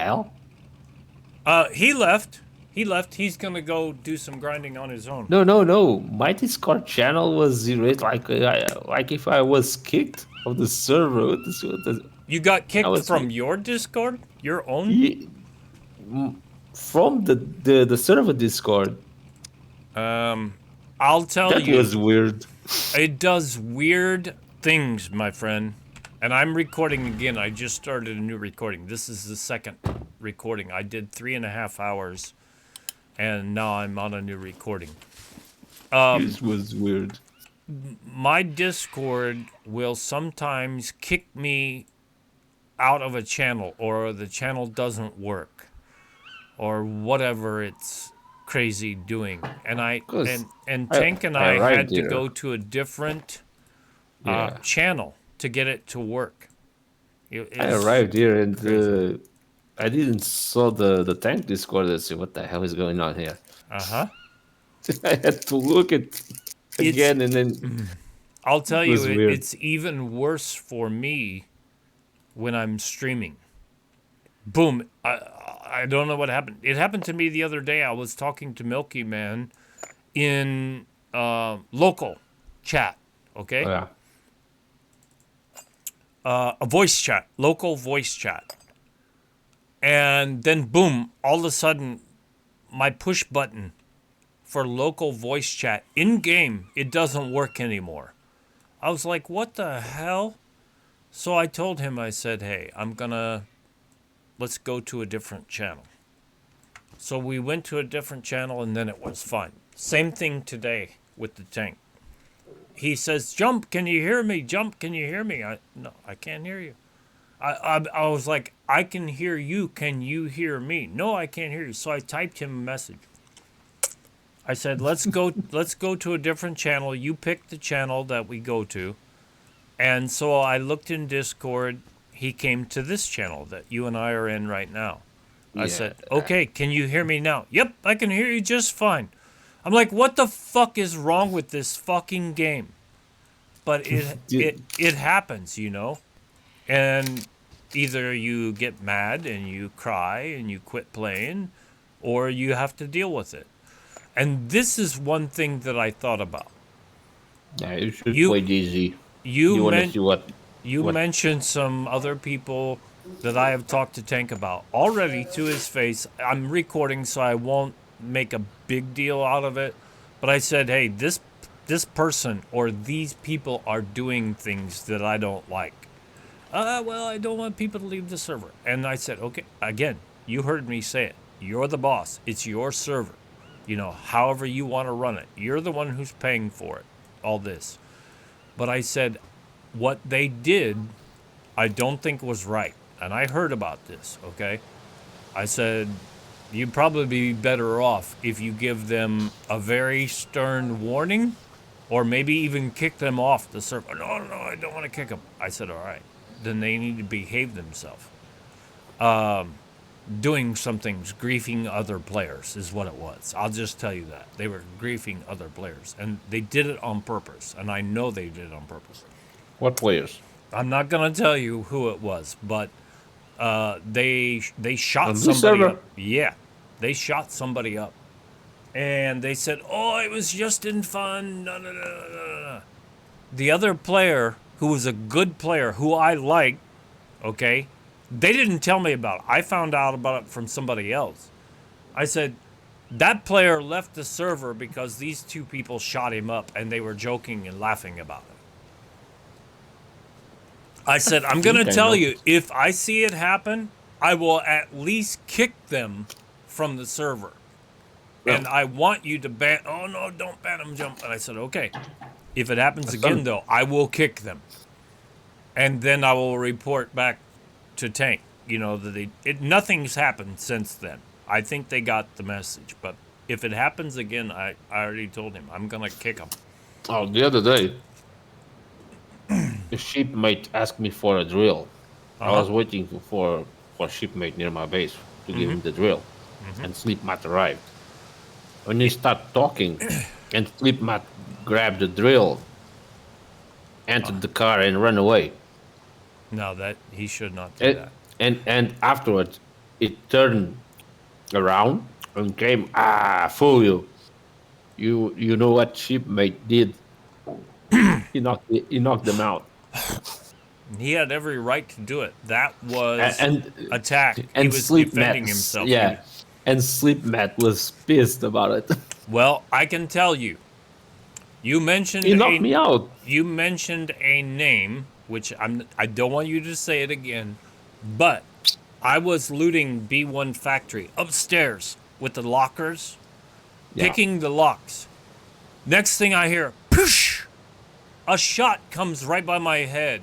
hell? He left. He left. He's gonna go do some grinding on his own. No. My Discord channel was erased. Like if I was kicked of the server. You got I kicked was from your Discord? Your own? Ye- from the server Discord. I'll tell That you, was weird. it does weird things, my friend. And I'm recording again. I just started a new recording. This is the second recording. I did 3.5 hours, and now I'm on a new recording. This was weird. My Discord will sometimes kick me out of a channel, or the channel doesn't work, or whatever it's crazy doing. And Tank and I arrived had to there. go to a different Yeah. channel to get it to work. I arrived here and I didn't saw the tank Discord and say what the hell is going on here. Uh-huh. I had to look at again and then I'll tell it was you, weird. it's even worse for me when I'm streaming. Boom. I don't know what happened. It happened to me the other day. I was talking to Milky Man in local chat, okay? Oh, yeah. A voice chat, local voice chat. And then boom, all of a sudden, my push button for local voice chat in game, it doesn't work anymore. I was like, what the hell? So I told him, I said, hey, let's go to a different channel. So we went to a different channel and then it was fine. Same thing today with the tank. He says, jump, can you hear me? Jump, can you hear me? No, I can't hear you. I was like, I can hear you. Can you hear me? No, I can't hear you. So I typed him a message. I said, let's go to a different channel. You pick the channel that we go to. And so I looked in Discord. He came to this channel that you and I are in right now. I said, okay, can you hear me now? Yep, I can hear you just fine. I'm like, what the fuck is wrong with this fucking game? But it happens, you know? And either you get mad and you cry and you quit playing, or you have to deal with it. And this is one thing that I thought about. Yeah, you should play DZ. You want to see what mentioned some other people that I have talked to Tank about already to his face. I'm recording, so I won't make a big deal out of it. But I said, hey, this person or these people are doing things that I don't like. Well, I don't want people to leave the server. And I said, okay, again, you heard me say it. You're the boss. It's your server. You know, however you want to run it. You're the one who's paying for it, all this. But I said, what they did, I don't think was right. And I heard about this, okay? I said, you'd probably be better off if you give them a very stern warning or maybe even kick them off the server. No, I don't want to kick them. I said, all right, then they need to behave themselves. Doing some things, griefing other players is what it was. I'll just tell you that. They were griefing other players. And they did it on purpose. And I know they did it on purpose. What players? I'm not going to tell you who it was, but they shot On this somebody server? up. Yeah, they shot somebody up. And they said, oh, it was just in fun. No. The other player, who was a good player, who I liked, okay, they didn't tell me about it. I found out about it from somebody else. I said, that player left the server because these two people shot him up and they were joking and laughing about it. I said, I'm going to tell you, if I see it happen, I will at least kick them from the server. Yeah. And I want you to ban, oh no, don't ban them, jump. And I said, okay. If it happens again, though, I will kick them. And then I will report back to Tank, you know, that nothing's happened since then. I think they got the message, but if it happens again, I already told him I'm gonna kick him. Oh, the other day, a shipmate asked me for a drill. I was waiting for a shipmate near my base to give him the drill, and Sleepmat arrived. When he started talking, and Sleepmat grabbed the drill, entered the car, and ran away. No, that he should not do that. And afterwards, it turned around and came, fool you. You know what shipmate did? He knocked them out. He had every right to do it. That was And attack. He and was sleep defending Matt, himself. yeah, and sleep Matt was pissed about it. Well, I can tell you. You mentioned He knocked me out. a name, which I don't want you to say it again, but I was looting B1 factory upstairs with the lockers, Yeah, picking the locks. Next thing I hear, poosh! A shot comes right by my head.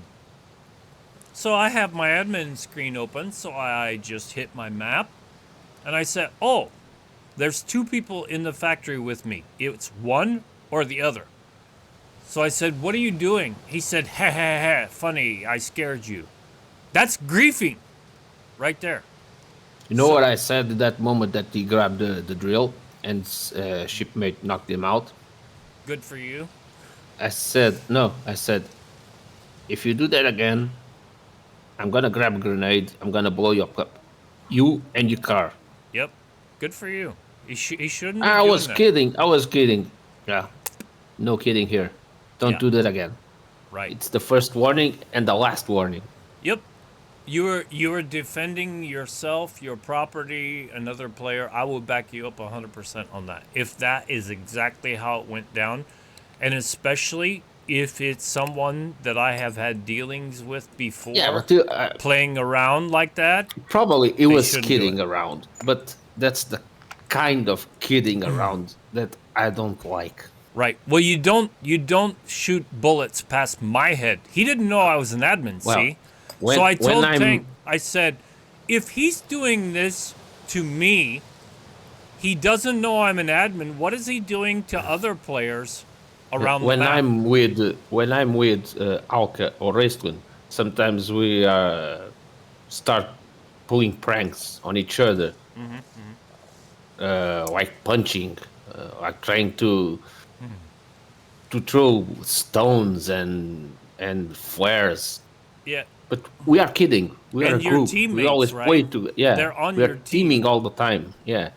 So I have my admin screen open, so I just hit my map, and I said, oh, there's two people in the factory with me. It's one or the other. So I said, what are you doing? He said, ha ha ha, funny, I scared you. That's griefing right there. you know So what I said at that moment that he grabbed the drill and shipmate knocked him out. good for you. I said no. I said if you do that again, I'm gonna grab a grenade. I'm gonna blow you up, you and your car. Yep, good for you. He shouldn't be I doing was that. kidding. I was kidding. Yeah, no kidding here. Don't Yeah, do that again. right. It's the first warning and the last warning. Yep, you were defending yourself, your property, another player. I will back you up 100% on that. If that is exactly how it went down, and especially if it's someone that I have had dealings with Yeah, before, but playing around like that, probably it they was shouldn't do it. kidding around. But that's the kind of kidding around that I don't like. Right. Well, you don't shoot bullets past my head. He didn't know I was an admin, Well, see? So I when told Tank, I'm I said, if he's doing this to me, he doesn't know I'm an admin. What is he doing to other players around the map? when I'm with Alka or Raistlin, sometimes we start pulling pranks on each other, like punching, like trying to throw stones and flares. Yeah. But we are kidding. We are a And your group. We teammates, always play right? to. Yeah, They're on we your are team. teaming all the time. Yeah,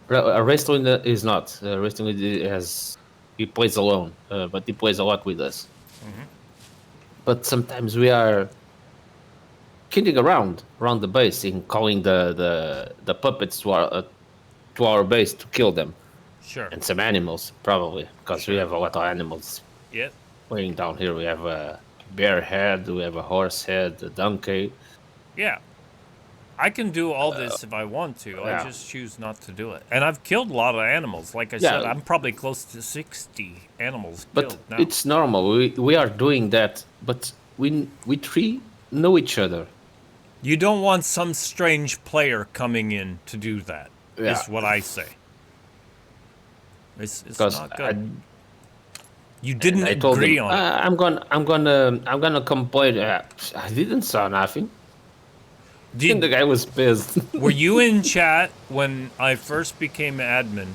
Wrestling is not. Wrestling has he plays alone, but he plays a lot with us. But sometimes we are kidding around the base in calling the puppets to our base to kill them Sure. and some animals probably because we Sure. have a lot of animals Yep. playing down here. We have a bear head, we have a horse head, a donkey. Yeah. I can do all this if I want to. I Yeah, just choose not to do it. And I've killed a lot of animals. Like I said, yeah, I'm probably close to 60 animals but killed now. it's normal. We are doing that, but we three know each other. You don't want some strange player coming in to do that, Yeah, is what I say. It's because not I good. You and didn't I told agree him on it. I'm gonna complain. I didn't saw nothing, and the Did guy was pissed. Were you in chat when I first became admin?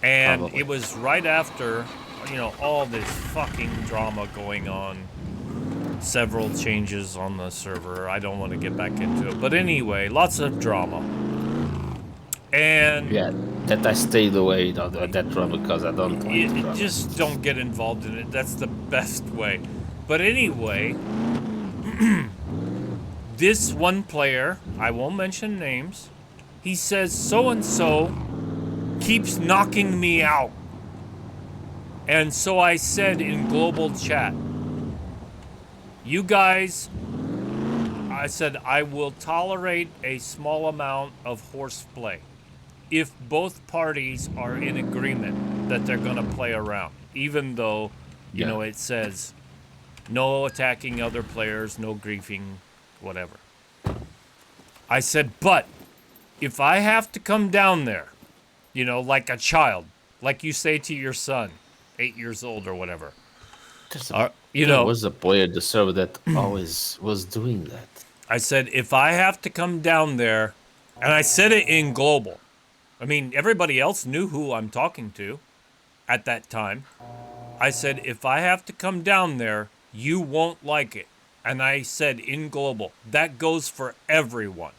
And Probably. it was right after, all this fucking drama going on. Several changes on the server. I don't want to get back into it. But anyway, lots of drama. And Yeah, that I stayed away that drama because I don't like the drama. just don't get involved in it. That's the best way. But anyway, this one player, I won't mention names, he says so and so keeps knocking me out. And so I said in global chat, you guys, I said, I will tolerate a small amount of horseplay if both parties are in agreement that they're going to play around, even though, Yeah, it says no attacking other players, no griefing, whatever. I said, but if I have to come down there, like a child, like you say to your son, 8 years old or whatever, there was a player the server that always was doing that. I said, if I have to come down there, and I said it in global. I mean, everybody else knew who I'm talking to at that time. I said, if I have to come down there, you won't like it. And I said in global, that goes for everyone.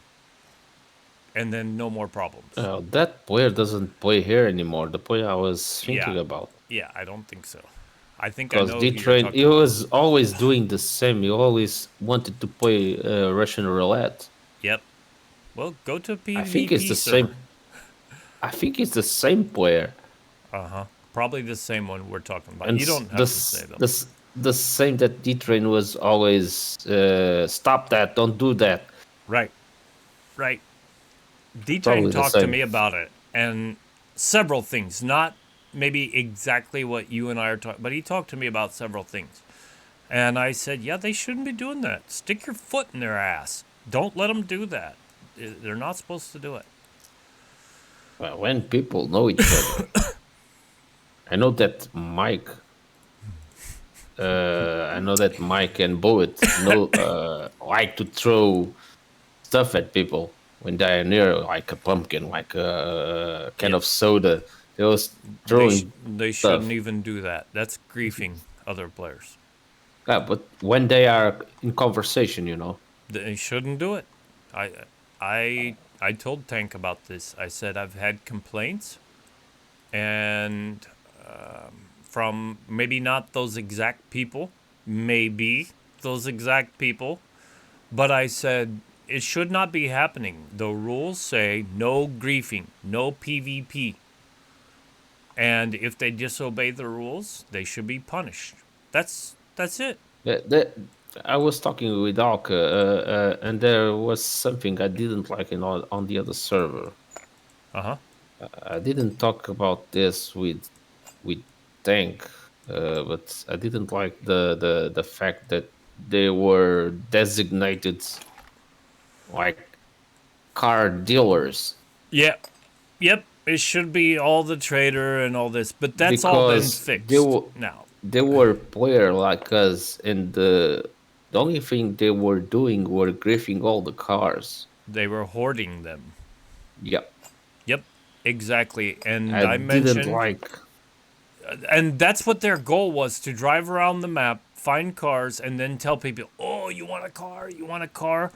and then no more problems. That player doesn't play here anymore. The player I was thinking Yeah, about. yeah, I don't think so. I think I Because know D who you're Train, he talking about. was always doing the same. He always wanted to play Russian roulette. Yep. Well, go to a I think it's PvP the server. same. I think it's the same player, Uh huh. Probably the same one we're talking about. and You don't have to say though. the same that D Train was always stop that, don't do that. Right. Right. D-Train Probably the talked to same. me about it and several things. Not maybe exactly what you and I are talking, but he talked to me about several things. And I said, yeah, they shouldn't be doing that. Stick your foot in their ass. Don't let them do that. They're not supposed to do it. Well, when people know each other, I know that Mike. I know that Mike and Bullet know like to throw stuff at people when they are near, like a pumpkin, like a can Yep. of soda. They was throwing They shouldn't stuff. even do that. That's griefing other players. Yeah, but when they are in conversation, you know, They shouldn't do it. I told Tank about this. I said I've had complaints and from maybe not those exact people, maybe those exact people, but I said it should not be happening. The rules say no griefing, no PvP. And if they disobey the rules, they should be punished. That's it. that I was talking with Alka, and there was something I didn't like on the other server. Uh-huh. I didn't talk about this with Tank, but I didn't like the fact that they were designated like car dealers Yeah. Yep. It should be all the trader and all this, but that's all been because fixed now. they were player like us, and the only thing they were doing were griefing all the cars. They were hoarding them. Yeah, Yep. Exactly. And I I didn't mentioned like. and that's what their goal was, to drive around the map, find cars, and then tell people, "Oh, you want a car? You want a car?"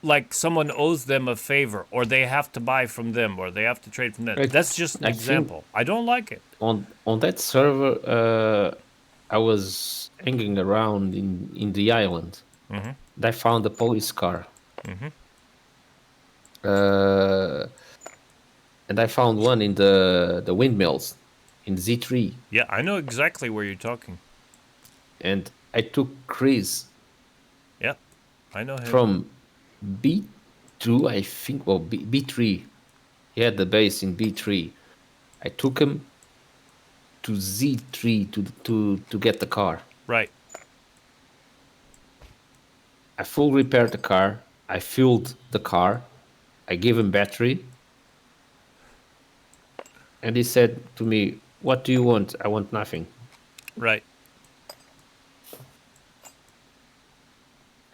Like someone owes them a favor, or they have to buy from them, or they have to trade from them. I, That's just an I think example. I don't like it. on that server, I was hanging around in the island. And I found a police car. Uh, and I found one in the windmills in Z3, Yeah, I know exactly where you're talking. and I took Chris Yep, I know him. from B2, I think. Well, B3. He had the base in B3. I took him to Z3 to get the car. Right, I full repaired the car. I fueled the car. I gave him battery, and he said to me, "What do you want?" I want nothing. right.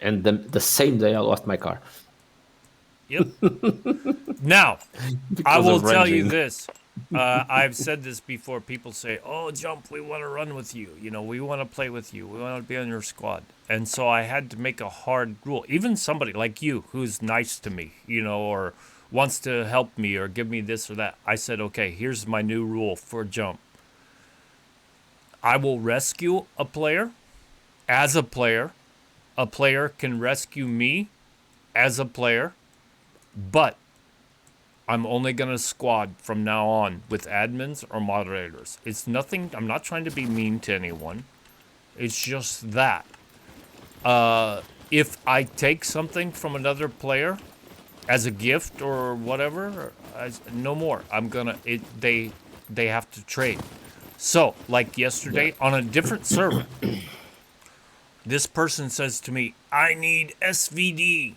And the same day, I lost my car Yep. Now, I because will of tell you ranging. this. I've said this before. People say, "Oh, Jump, we want to run with you. You know, we want to play with you. We want to be on your squad." And so I had to make a hard rule. Even somebody like you, who's nice to me, you know, or wants to help me or give me this or that. I said, "Okay, here's my new rule for Jump. I will rescue a player as a player. A player can rescue me as a player, but I'm only going to squad from now on with admins or moderators. It's nothing, I'm not trying to be mean to anyone. It's just that. If I take something from another player as a gift or whatever, no more. I'm going to, they have to trade. So, like Yeah. yesterday on a different server, this person says to me, I need SVD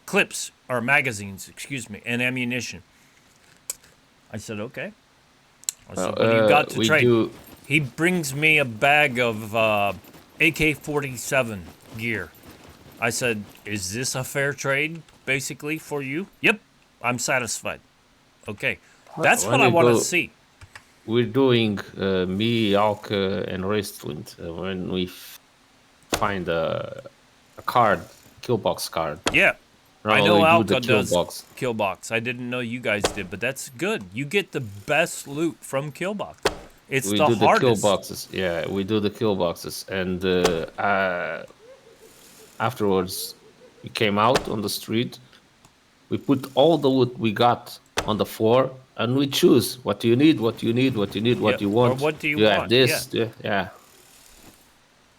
clips or magazines, excuse me, and ammunition. I said, okay. I said, what do you got to We trade? do. He brings me a bag of AK-47 gear. I said, is this a fair trade, basically, for you? Yep, I'm satisfied. Okay, that's what When I we want to go, see. we're doing me, Alka, and Restwind. When we find a card, kill box card, Yeah, I Normally know we do the Alka kill does box. Killbox. I didn't know you guys did, but that's good. You get the best loot from Killbox. It's We the do the kill hardest. boxes. Yeah, we do the kill boxes, and afterwards we came out on the street. We put all the loot we got on the floor, and we choose what do you need, what do you need, what do you need, what Yep. do you Or want. what do you Do you have want? Yeah. this? Yeah,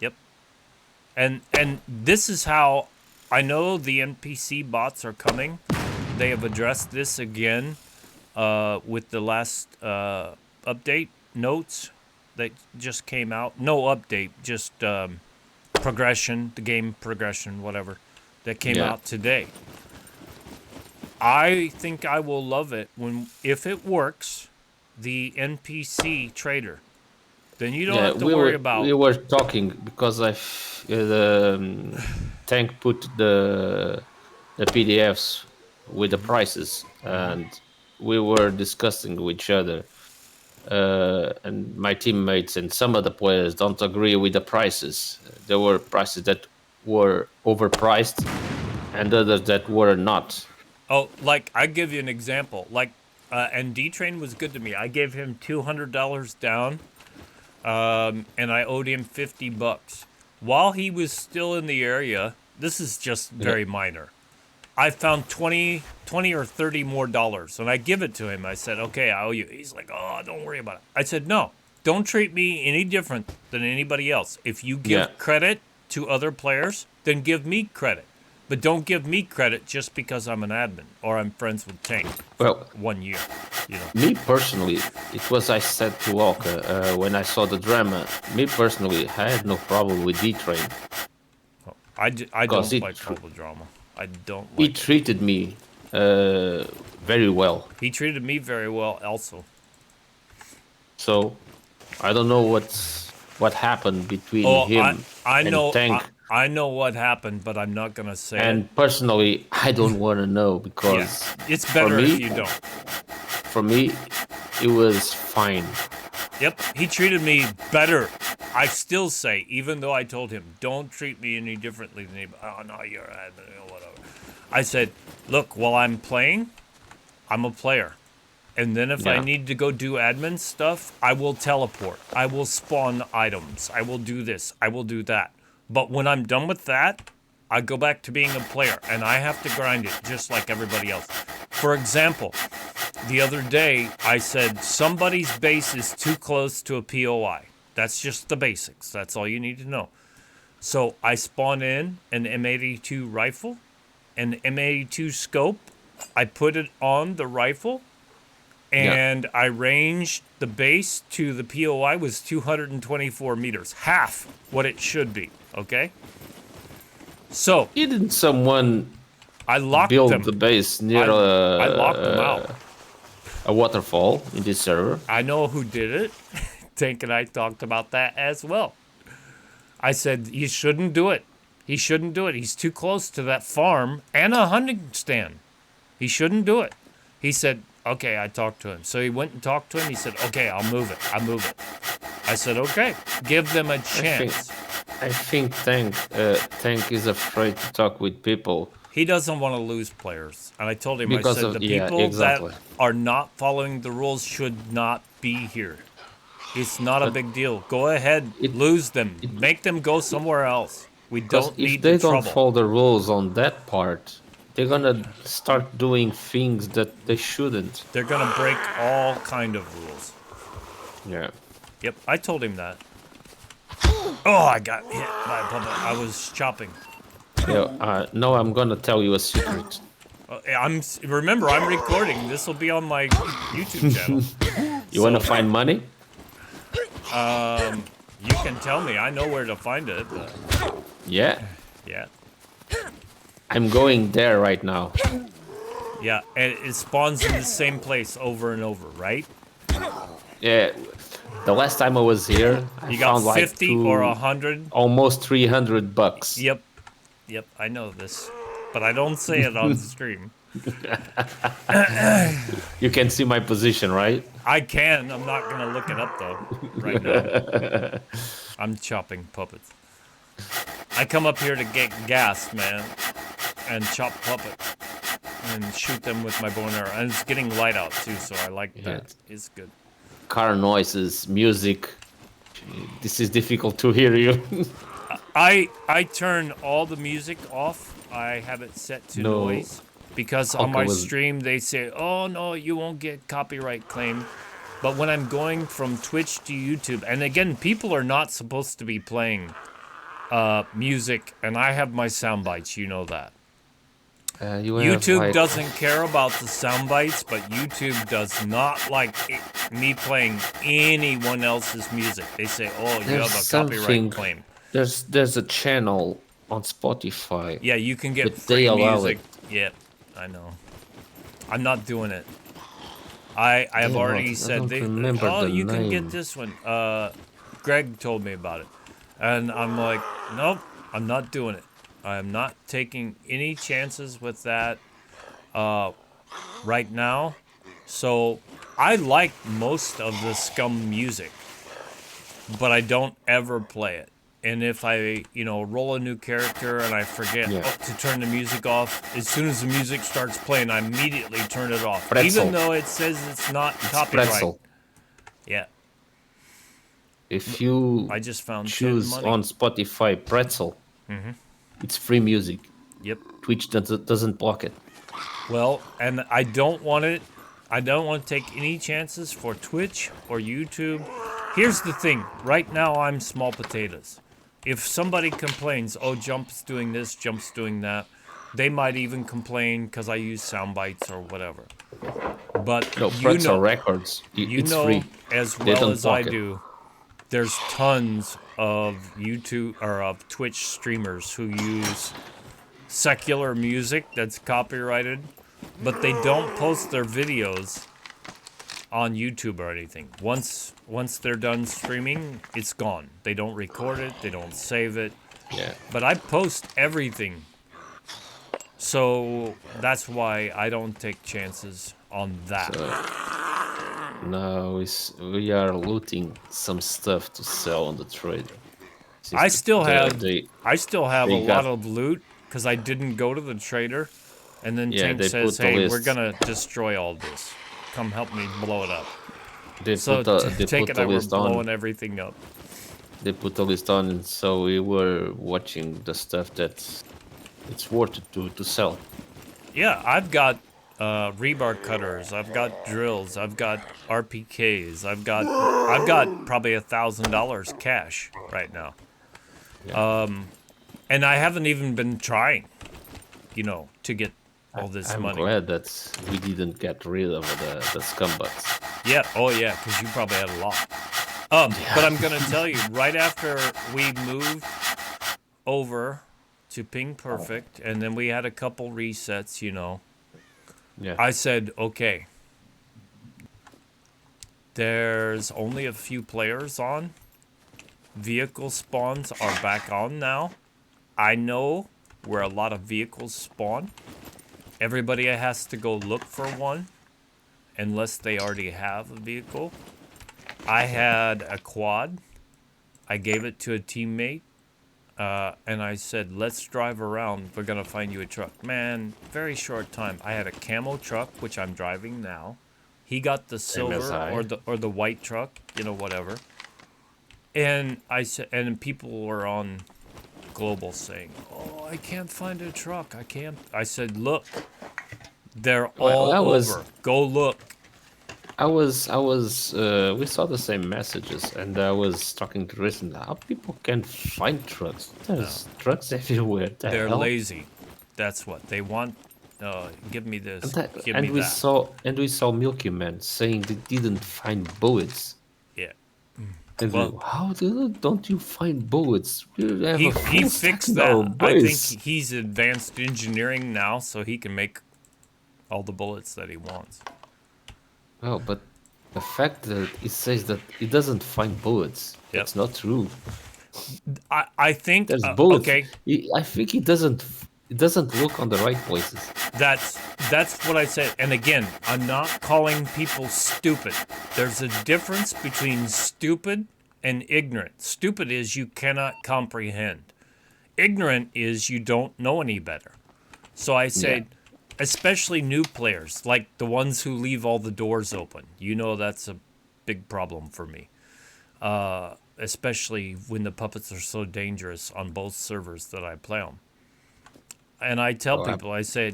Yep. And this is how I know the NPC bots are coming. They have addressed this again with the last update notes that just came out. No update, just progression, the game progression, whatever, that came yeah, out today. I think I will love it when, if it works, the NPC trader. Then you don't yeah. have to worry about. We were talking because the tank put the PDFs with the prices, and we were discussing with each other. And my teammates and some of the players don't agree with the prices. There were prices that were overpriced and others that were not. Oh, like I give you an example. Like, and D Train was good to me. I gave him $200 down, and I owed him $50. While he was still in the area, this is just Yeah, very minor. I found 20 or 30 more dollars, and I give it to him. I said, okay, I owe you. He's like, oh, don't worry about it. I said, no, don't treat me any different than anybody else. If you yeah. give credit to other players, then give me credit. But don't give me credit just because I'm an admin or I'm friends with Tank for Well, 1 year. You know, me personally, it was I said to Walker when I saw the drama. Me personally, I had no problem with D Train I because don't like all the drama. I don't he like it. treated me very well. He treated me very well also. So I don't know what happened between Oh, him I and know Tank. I know what happened, but I'm not gonna say it. And personally, I don't want to know Yeah, because it's for better if me, you don't. for me, it was fine. Yep, he treated me better. I still say, even though I told him, don't treat me any differently than anybody. Oh no, you're admin or whatever. I said, look, while I'm playing, I'm a player. And then if I Yeah, need to go do admin stuff, I will teleport. I will spawn items. I will do this. I will do that. But when I'm done with that, I go back to being a player and I have to grind it just like everybody else. For example, the other day I said somebody's base is too close to a POI. That's just the basics. That's all you need to know. So I spawn in an M82 rifle, an M82 scope. I put it on the rifle yeah. and I ranged the base to the POI was 224 meters, half what it should be. Okay, so Didn't someone I locked build them. the base near I locked them out. a waterfall in this server? I know who did it. Tank and I talked about that as well. I said he shouldn't do it. He shouldn't do it. He's too close to that farm and a hunting stand. He shouldn't do it. He said, okay, I talked to him. So he went and talked to him. He said, okay, I'll move it. I move it. I said, okay, give them a chance. I think Tank is afraid to talk with people He doesn't want to lose players. And I told him, I because said, of the yeah, people exactly. that are not following the rules should not be here. It's not a big deal. Go ahead, It, lose them. Make them go somewhere else. We because don't if need the they don't trouble. follow the rules on that part, they're gonna start doing things that they shouldn't. They're going to break all kind of rules. Yeah. Yep, I told him that. Oh, I got hit by a puppet. I was chopping. Yeah. No, I'm gonna tell you a secret. Remember, I'm recording. This will be on my YouTube channel. You wanna find money? You can tell me. I know where to find it. Yeah. Yeah. I'm going there right now. Yeah, and it spawns in the same place over and over, right? Yeah. The last time I was here, I You got found like 50 or 100. almost $300. Yep. Yep, I know this. But I don't say it on stream. You can see my position, right? I can. I'm not going to look it up, though, right now. I'm chopping puppets. I come up here to get gas, man, and chop puppets. and shoot them with my bow and arrow. And it's getting light out too, so I like Yeah. that. It's good. Car noises, music. This is difficult to hear you. I turn all the music off. I have it set to No. noise because on Hawker my was. stream they say, "Oh no, you won't get copyright claim." But when I'm going from Twitch to YouTube, and again, people are not supposed to be playing music, and I have my sound bites. You know that. You have YouTube like. doesn't care about the sound bites, but YouTube does not like me playing anyone else's music. They say, "Oh, you There's have a copyright something. claim." There's a channel on Spotify Yeah, you can get that they free allow music. it. Yep, I know. I'm not doing it. I have Damn, already I said don't they. remember Oh, the you can get name. this one. Greg told me about it, and I'm like, nope, I'm not doing it. I am not taking any chances with that right now. So I like most of the SCUM music, but I don't ever play it. And if I, roll a new character and I forget Yeah. to turn the music off, as soon as the music starts playing, I immediately turn it off, Pretzel. even though it says it's not It's copyright. pretzel. Yeah, If you I just found 10 choose money. on Spotify pretzel, it's free music. Yep. Twitch doesn't block it. Well, and I don't want it. I don't want to take any chances for Twitch or YouTube. Here's the thing. Right now, I'm small potatoes. If somebody complains, oh, Jump's doing this, Jump's doing that, they might even complain because I use sound bites or whatever. But No, pretzel records. It's free. as They well don't as I block it. do, there's tons of YouTube or of Twitch streamers who use secular music that's copyrighted, but they don't post their videos on YouTube or anything. Once they're done streaming, it's gone. They don't record it, they don't save it. Yeah. But I post everything. So that's why I don't take chances on that. Now we are looting some stuff to sell on the trader. I still have They a they lot got of loot because I didn't go to the trader. And then Tank they says, put the "Hey, we're list. gonna destroy all this. Come help me blow it up." They So they Tank put and the I were list on. blowing everything up. They put the list on, and so we were watching the stuff that it's worth it to sell. Yeah, I've got rebar cutters. I've got drills. I've got RPKs. I've got probably $1,000 cash right now. Yeah. And I haven't even been trying, to get all this I'm money. glad that we didn't get rid of the scumbugs. Yeah. Oh, yeah, because you probably had a lot. But I'm going to tell you, right after we moved over to Ping Perfect, and then we had a couple resets, Yeah. I said, okay, there's only a few players on. Vehicle spawns are back on now. I know where a lot of vehicles spawn. Everybody has to go look for one unless they already have a vehicle. I had a quad. I gave it to a teammate. And I said, let's drive around. We're going to find you a truck. Man, very short time. I had a camo truck, which I'm driving now. He got the silver or the white truck, whatever. And I said, and people were on Global saying, oh, I can't find a truck. I can't. I said, look, they're all over. Go look. We saw the same messages, and I was talking to Risen. How people can find trucks? There's trucks everywhere. They're lazy. That's what they want. Give me this. Give me that. And we saw Milky Man saying they didn't find bullets. Yeah. And how don't you find bullets? We have he fixed that. I think he's advanced engineering now, so he can make all the bullets that he wants. Well, but the fact that it says that it doesn't find bullets, that's not true. I think there's bullets. Okay. I think it doesn't look on the right places. That's what I said. And again, I'm not calling people stupid. There's a difference between stupid and ignorant. Stupid is you cannot comprehend. Ignorant is you don't know any better. So I said, especially new players, like the ones who leave all the doors open. You know that's a big problem for me. Especially when the puppets are so dangerous on both servers that I play on. And I tell Oh, people, I say,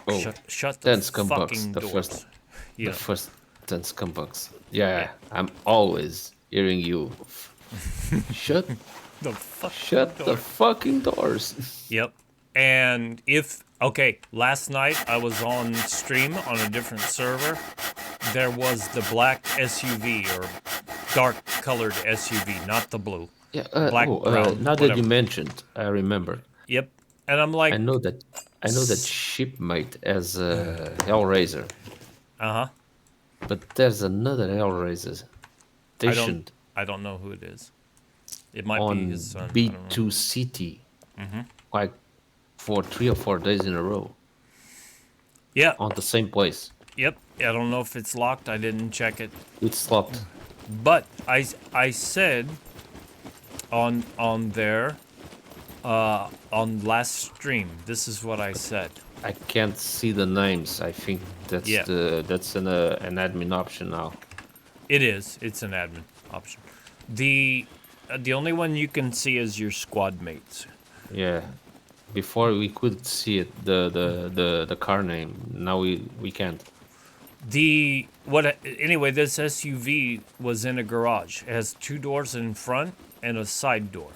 oh, shut the 10 scum bucks. fucking doors. The You know, first 10 scum bucks. yeah. Yeah, I'm always hearing you. Shut, The fucking shut the door. fucking doors. Yep. And okay, last night I was on stream on a different server. There was the black SUV or dark colored SUV, not the blue. Yeah. Black, brown, Now that you whatever. mentioned, I remember. Yep. And I'm I like, know that. I know that shipmate as a Hellraiser, uh huh. but there's another Hellraiser I don't stationed I don't know who it is. It might be his on son. I don't know. B2 City, like for 3 or 4 days in a row Yeah. on the same place. Yep. I don't know if it's locked. I didn't check it. It's locked. But I said on there on last stream. This is what I said. I can't see the names. I think Yeah. that's an admin option now. It is. It's an admin option. The only one you can see is your squad mates. Yeah. Before we could see it, the car name. Now we can't. Anyway, this SUV was in a garage. It has 2 doors in front and a side door.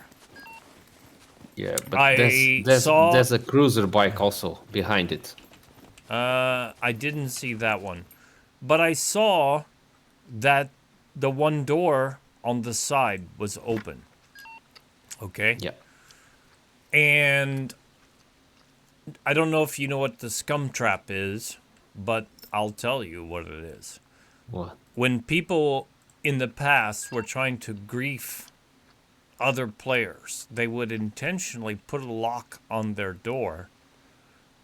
Yeah, but I there's saw there's a cruiser bike also behind it. I didn't see that one. But I saw that the one door on the side was open. Okay? Yeah. And I don't know if you know what the scum trap is, but I'll tell you what it is. What? When people in the past were trying to grief other players, they would intentionally put a lock on their door,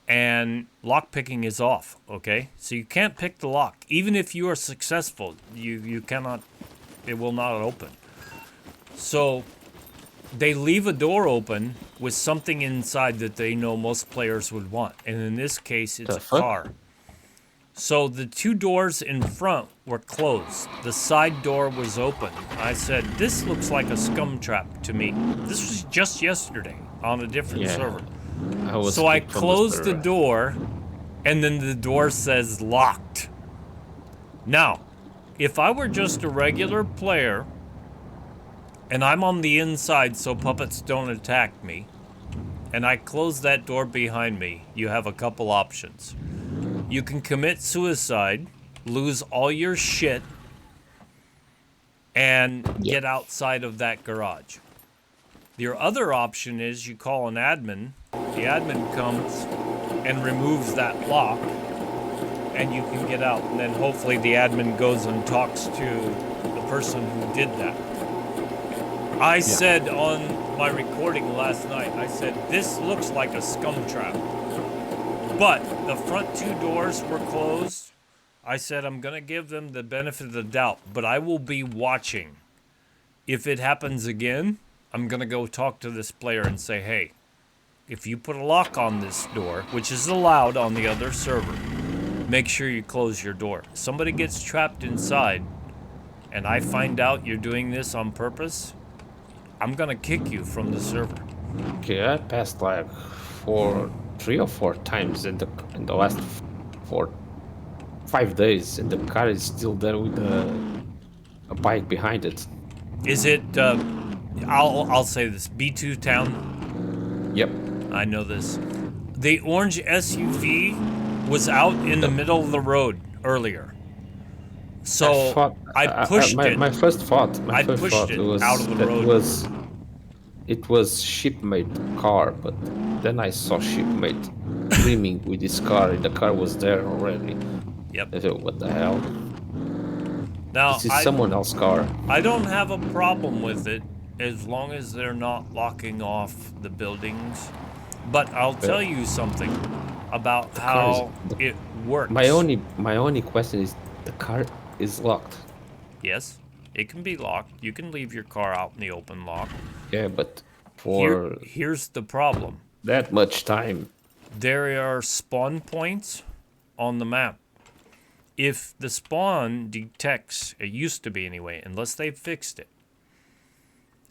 and lock picking is off, okay? So you can't pick the lock. Even if you are successful, you cannot, it will not open. So they leave a door open with something inside that they know most players would want. And in this case, it's The a fuck? car. So the 2 doors in front were closed. The side door was open. I said, this looks like a scum trap to me. This was just yesterday on a different Yeah. server. I was So I kicked from closed the server. door, and then the door says locked. Now, if I were just a regular player, and I'm on the inside so puppets don't attack me, and I close that door behind me, you have a couple options. You can commit suicide, lose all your shit, and Yeah. get outside of that garage. Your other option is you call an admin, the admin comes and removes that lock, and you can get out. And then hopefully the admin goes and talks to the person who did that. I said on my recording last night, I said, this looks like a scum trap. But the front 2 doors were closed. I said, I'm going to give them the benefit of the doubt, but I will be watching. If it happens again, I'm going to go talk to this player and say, hey, if you put a lock on this door, which is allowed on the other server, make sure you close your door. Somebody gets trapped inside, and I find out you're doing this on purpose, I'm going to kick you from the server. Okay, I passed like 3 or 4 times in the last 5 days, and the car is still there with a bike behind it. Is it, I'll say this, B2 Town? Yep. I know this. The orange SUV was out in the middle of the road earlier. So I pushed it. My first thought. I pushed it was out of the that road. it was shipmate car, but then I saw shipmate screaming with his car, and the car was there already. Yep. I thought, what the hell? Now, This is someone else's car. I don't have a problem with it as long as they're not locking off the buildings. But I'll tell you something about how it works. My only question is, the car is locked. Yes, it can be locked. You can leave your car out in the open lock. Yeah, but for Here's the problem. that much time, there are spawn points on the map. If the spawn detects, it used to be anyway, unless they fixed it.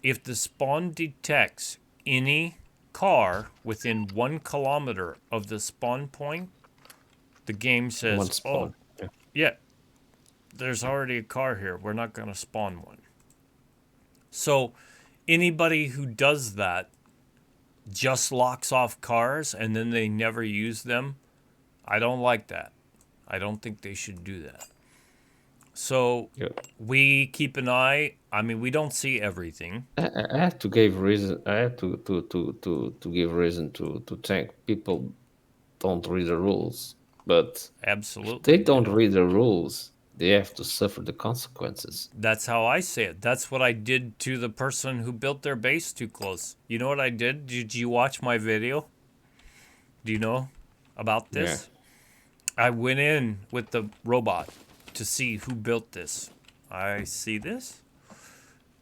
If the spawn detects any car within 1 kilometer of the spawn point, the game One says, spawn. oh, yeah, there's already a car here. We're not going to spawn one. So anybody who does that just locks off cars and then they never use them, I don't like that. I don't think they should do that. So Yeah. we keep an eye. I mean, we don't see everything. I have to give reason. I have to give reason to think people don't read the rules. But if they Absolutely. don't read the rules, they have to suffer the consequences. That's how I say it. That's what I did to the person who built their base too close. You know what I did? Did you watch my video? Do you know about Yeah. this? I went in with the robot to see who built this. I see this.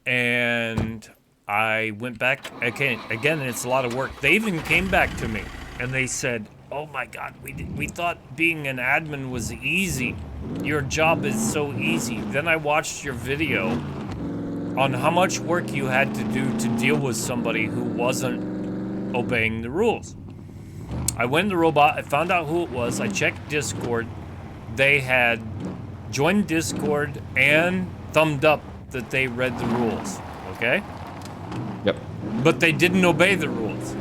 And I went back again, and it's a lot of work. They even came back to me and they said, "Oh my God, we thought being an admin was easy. Your job is so easy." Then I watched your video on how much work you had to do to deal with somebody who wasn't obeying the rules. I went in the robot, I found out who it was, I checked Discord. They had joined Discord and thumbed up that they read the rules, okay? Yep. But they didn't obey the rules.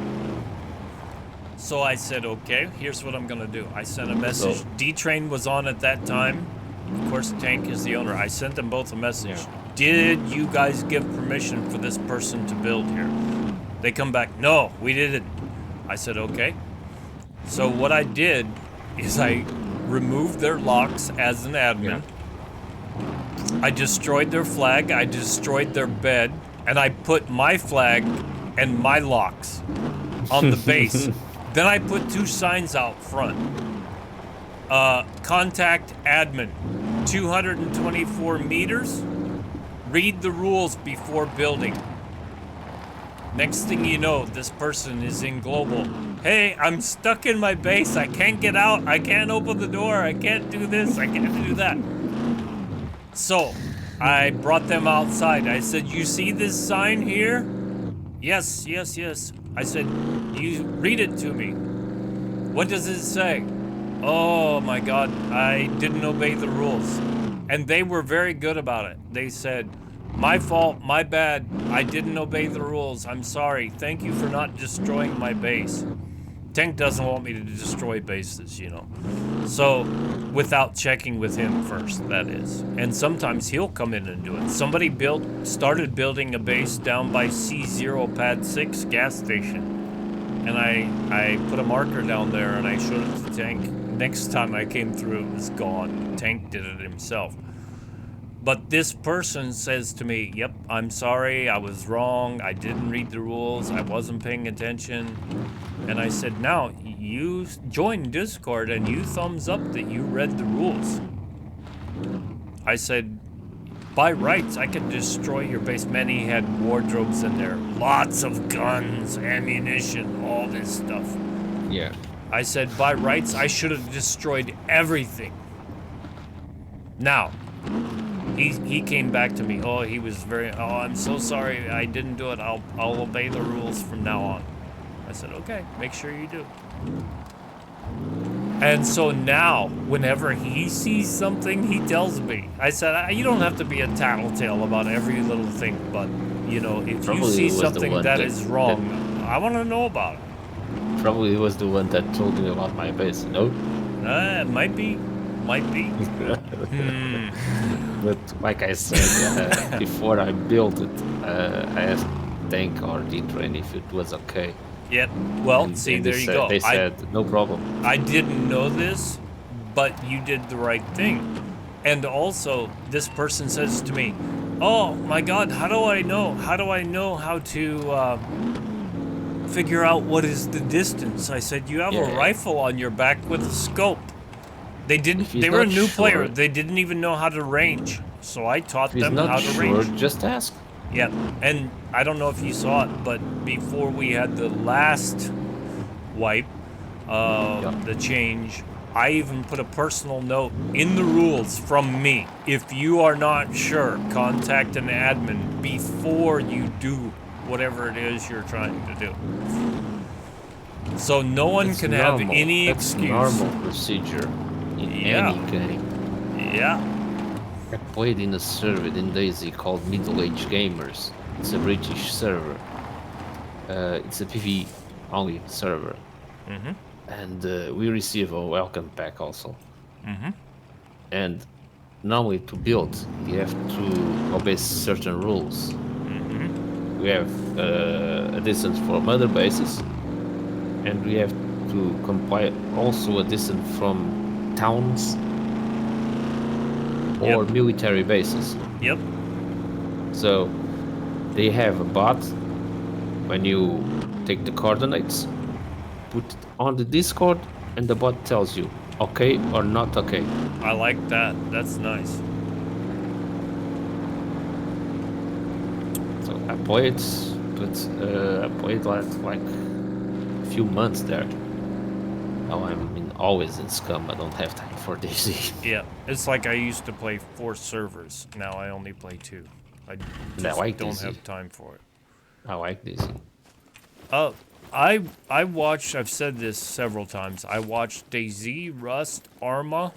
So I said, okay, here's what I'm gonna do. I sent a message. D-Train was on at that time. Of course, Tank is the owner. I sent them both a message. Yeah. Did you guys give permission for this person to build here? They come back, no, we didn't. I said, okay. So what I did is I removed their locks as an admin. Yeah. I destroyed their flag, I destroyed their bed, and I put my flag and my locks on the base. Then I put 2 signs out front. Contact admin, 224 meters. Read the rules before building. Next thing you know, this person is in global. Hey, I'm stuck in my base. I can't get out. I can't open the door. I can't do this. I can't do that. So, I brought them outside. I said, you see this sign here? Yes, yes, yes. I said, you read it to me. What does it say? Oh my God, I didn't obey the rules. And they were very good about it. They said, my fault, my bad. I didn't obey the rules. I'm sorry. Thank you for not destroying my base. Tank doesn't want me to destroy bases, you know. So, without checking with him first, that is. And sometimes he'll come in and do it. Somebody started building a base down by C0 Pad 6 gas station. And I put a marker down there and I showed it to Tank. Next time I came through, it was gone. Tank did it himself. But this person says to me, yep, I'm sorry, I was wrong, I didn't read the rules, I wasn't paying attention. And I said, now, you joined Discord and you thumbs up that you read the rules. I said, by rights, I could destroy your base. Many had wardrobes in there, lots of guns, ammunition, all this stuff. Yeah. I said, by rights, I should have destroyed everything. Now, he came back to me. Oh, he was very, I'm so sorry, I didn't do it. I'll obey the rules from now on. I said, okay, make sure you do. And so now, whenever he sees something, he tells me. I said, you don't have to be a tattletale about every little thing, but, you know, if Probably you see it was the something one that is wrong, I want to know about it. Probably it was the one that told me about my base, no? It might be. Might be. But like I said, before I built it, I asked Tank or D-Train if it was okay. Yep. Well, And see, they there you said, go. They said, no problem. I didn't know this, but you did the right thing. And also, this person says to me, oh my God, how do I know? How do I know how to figure out what is the distance? I said, you have a rifle on your back with a scope. They didn't. They were a new player. They didn't even know how to range. So I taught them how to range. Just ask. Yep. And I don't know if you saw it, but before we had the last wipe, Yeah. the change. I even put a personal note in the rules from me. If you are not sure, contact an admin before you do whatever it is you're trying to do. So no one It's can have normal. any That's excuse. normal procedure in Yeah. any game. Yeah. I played in a server in DayZ called Middle Age Gamers. It's a British server. It's a PvE only server. And we receive a welcome pack also. And normally to build, you have to obey certain rules. We have a distance for mother bases, and we have to comply also a distance from towns or Yep. military bases. Yep. So they have a bot. When you take the coordinates, put it on the Discord, and the bot tells you okay or not okay. I like that. That's nice. So I played, but I played like a few months there. Now I'm always in SCUM. I don't have time for DayZ. Yeah. It's like I used to play 4 servers. Now I only play 2. I And I just like don't DayZ. have time for it. I like DayZ. I watched, I've said this several times, I watched DayZ, Rust, Arma,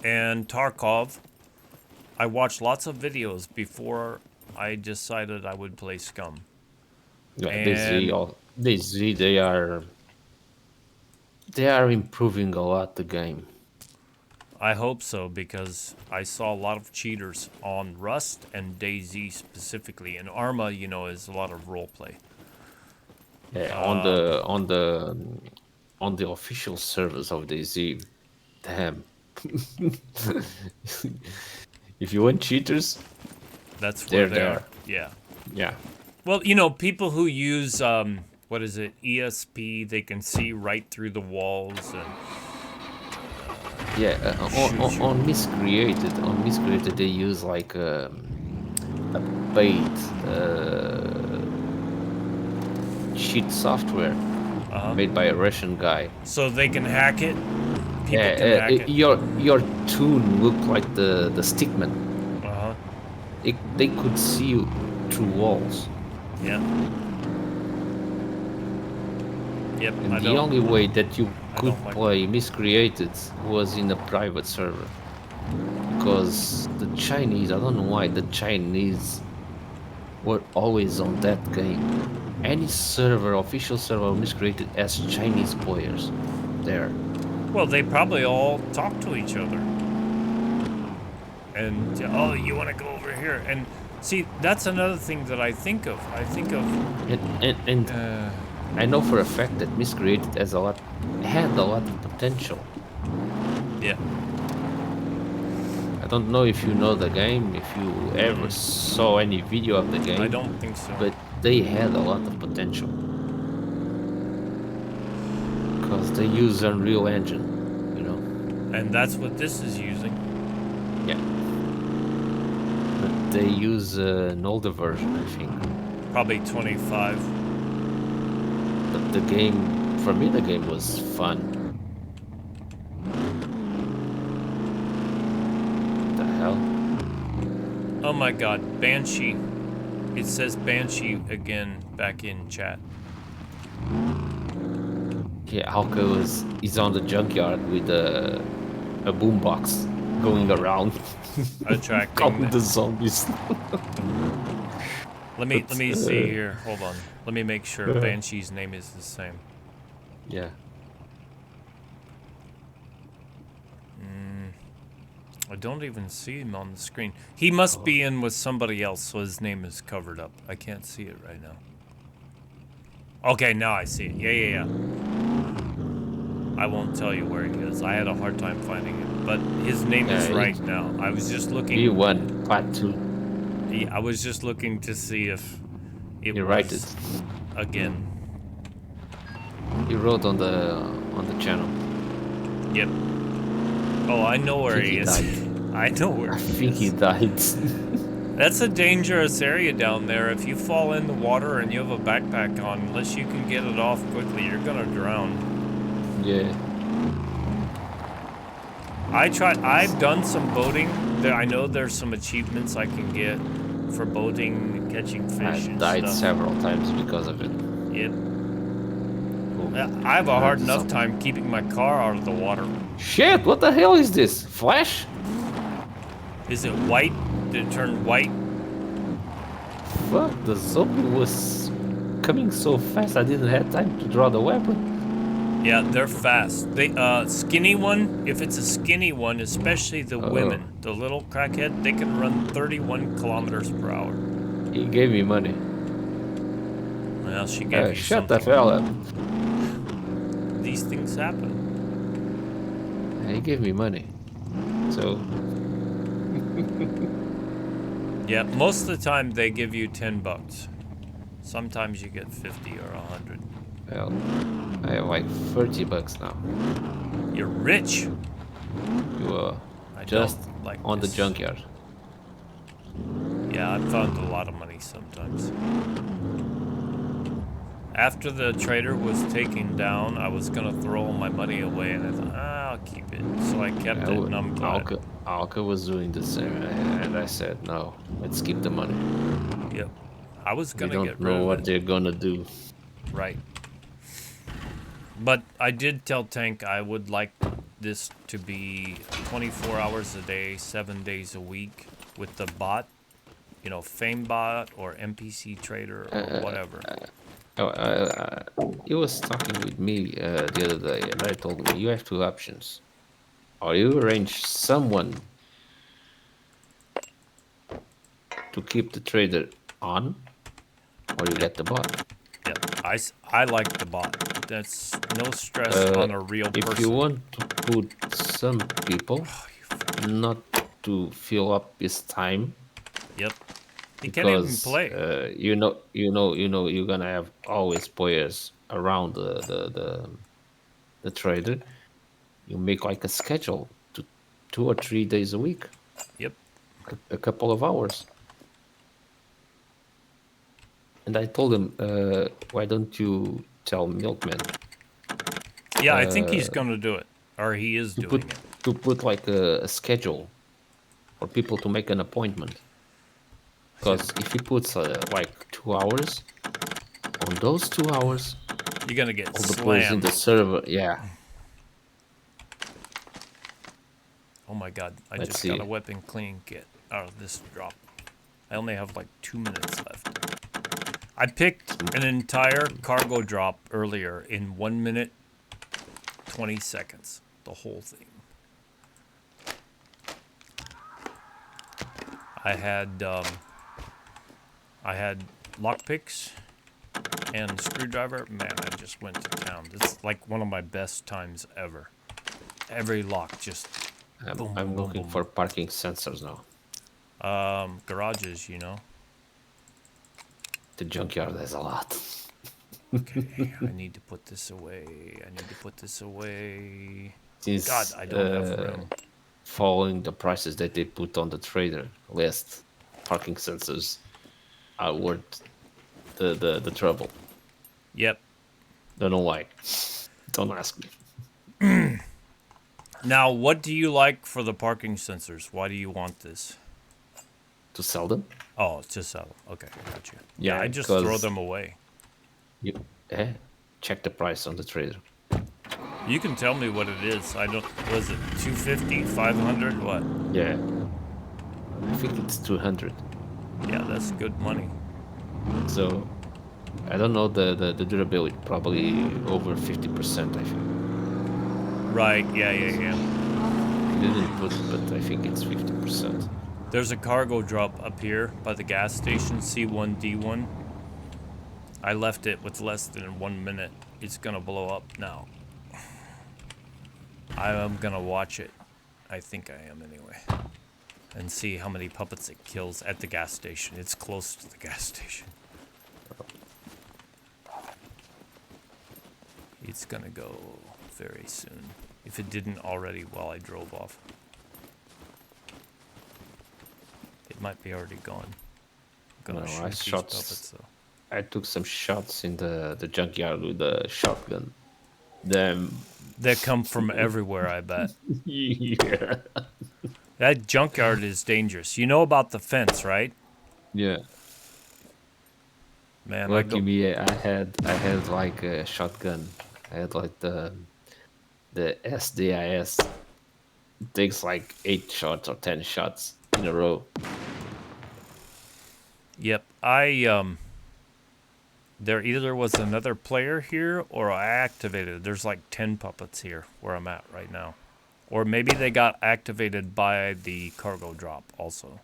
and Tarkov. I watched lots of videos before I decided I would play SCUM. Yeah, And DayZ, they are improving a lot the game. I hope so, because I saw a lot of cheaters on Rust and DayZ specifically. And Arma, you know, is a lot of roleplay. Yeah, on the official servers of DayZ, damn. If you want cheaters, That's where they're they are. there. Yeah. Yeah. Well, you know, people who use what is it, ESP, they can see right through the walls, and Yeah, Shoot you. on Miscreated they use like a paid cheat software made by a Russian guy. so they can hack it. People Yeah, can hack it. your tune looked like the stickman. Uh huh. They could see you through walls, Yeah. Yep. and I the don't. only way that you could don't like play Miscreated was in a private server. Because the Chinese, I don't know why, the Chinese were always on that game. Any server, official server Miscreated has Chinese players there. Well, they probably all talk to each other. And oh, you want to go over here? And see, that's another thing that I think of. I think of. And I know for a fact that Miscreated had a lot of potential. Yeah. I don't know if you know the game, if you ever saw any video of the game. I don't think so. But they had a lot of potential. Because they use Unreal Engine, you know. And that's what this is using. Yeah. But they use an older version, I think. Probably 25. But the game, for me, the game was fun. What the hell? Oh my god, Banshee. It says Banshee again back in chat. Yeah, Alka is on the junkyard with a boombox going around, Attracting calling the zombies. Let me see here. Hold on. Let me make sure Banshee's name is the same. Yeah. I don't even see him on the screen. He must be in with somebody else, so his name is covered up. I can't see it right now. Okay, now I see it. Yeah. I won't tell you where he is. I had a hard time finding him, but his name is right now. I was just looking. B1, part 2. I was just looking to see if it You was write it. again. He wrote on the channel. Yep. Oh, I know where he is. Died. I know where I he think is. he died. That's a dangerous area down there. If you fall in the water and you have a backpack on, unless you can get it off quickly, you're gonna drown. Yeah. I've done some boating. I know there's some achievements I can get for boating, catching I fish and died stuff. several times because of it. Yep. Oh, I have a hard heard enough something. time keeping my car out of the water. Shit, what the hell is this? Flash? Is it white? Did it turn white? Fuck, the zombie was coming so fast I didn't have time to draw the weapon. Yeah, they're fast. They skinny one, if it's a skinny one, especially the Oh, women, the little crackhead, they can run 31 kilometers per hour. he gave me money. Well, she gave you Shut the something. hell up. These things happen. He gave me money. So, Yeah, most of the time they give you 10 bucks. Sometimes you get 50 or 100. well, I have like 30 bucks now. You're rich. You I just don't like on the this. junkyard. Yeah, I've found a lot of money sometimes. After the trader was taken down, I was gonna throw all my money away, and I thought, I'll keep it. So I kept it, and I'm glad. Alka was doing the same, and I said, no, let's keep the money. Yep. I was We gonna get don't rid know of what it. they're gonna do. Right. But I did tell Tank I would like this to be 24 hours a day, 7 days a week with the bot, FameBot or NPC Trader or whatever. He was talking with me the other day, and I told him, you have two options. Or you arrange someone to keep the trader on, or you get the bot. Yeah, I like the bot. That's no stress on a real If you person. want to put some people, not to fill up his time, Yep. He can't even because play. you're gonna have always players around the trader. You make like a schedule to 2 or 3 days a week, Yep. a couple of hours. And I told him, why don't you tell Milkman Yeah, I think he's gonna do it. Or he is to doing put it. to put like a schedule for people to make an appointment? Because if he puts like 2 hours, on those 2 hours, You're gonna get all the players in slammed. the server, yeah. Oh my god, I Let's just got a see. weapon cleaning kit out of this drop. I only have like 2 minutes left. I picked an entire cargo drop earlier in 1 minute, 20 seconds. The whole thing. I had lockpicks and screwdriver. Man, I just went to town. It's like one of my best times ever. Every lock just boom, I'm boom, looking boom, for parking sensors now. garages, The junkyard has a lot. Okay, I need to put this away. God, Since I don't have room. following the prices that they put on the trader list, parking sensors are worth the trouble. Yep. Don't know why. Don't ask me. Now, what do you like for the parking sensors? Why do you want this? To sell them? Oh, it's just sell them. Okay, got you. Yeah, Yeah, I just throw because them away. you check the price on the trader. You can tell me what it is. I don't. Was it 250, 500? What? Yeah, I think it's 200. Yeah, that's good money. So I don't know the durability. Probably over 50%. I think. Right. Yeah. I didn't put it, but I think it's 50%. There's a cargo drop up here by the gas station, C1D1. I left it with less than 1 minute. It's gonna blow up now. I'm gonna watch it. I think I am anyway. And see how many puppets it kills at the gas station. It's close to the gas station. It's gonna go very soon. If it didn't already while I drove off. It might be already gone. I'm gonna No, shoot these puppets though. I took some shots in the junkyard with the shotgun. The They come from everywhere, I bet. Yeah. That junkyard is dangerous. You know about the fence, right? Yeah. Man, I Lucky go. me, I had like a shotgun. I had like the SDIS. It takes like 8 shots or 10 shots in a row. Yep, there either was another player here or I activated. There's like 10 puppets here where I'm at right now. Or maybe they got activated by the cargo drop also.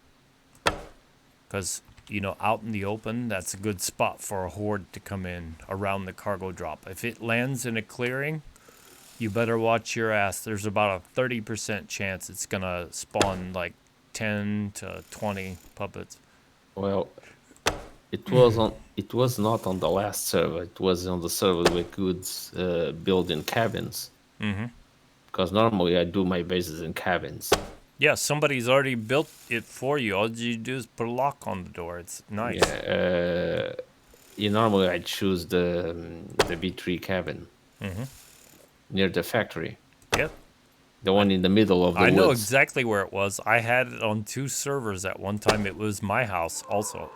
Because, out in the open, that's a good spot for a horde to come in around the cargo drop. If it lands in a clearing, you better watch your ass. There's about a 30% chance it's going to spawn like 10 to 20 puppets. Well, it was not on the last server. It was on the server we could build in cabins. Mm-hmm. Because normally I do my bases in cabins. Yeah, somebody's already built it for you. All you do is put a lock on the door. It's nice. Yeah. Normally I choose the B3 cabin Mm-hmm. near the factory, Yep. the one in the middle of the I know woods. exactly where it was. I had it on 2 servers at one time. It was my house also.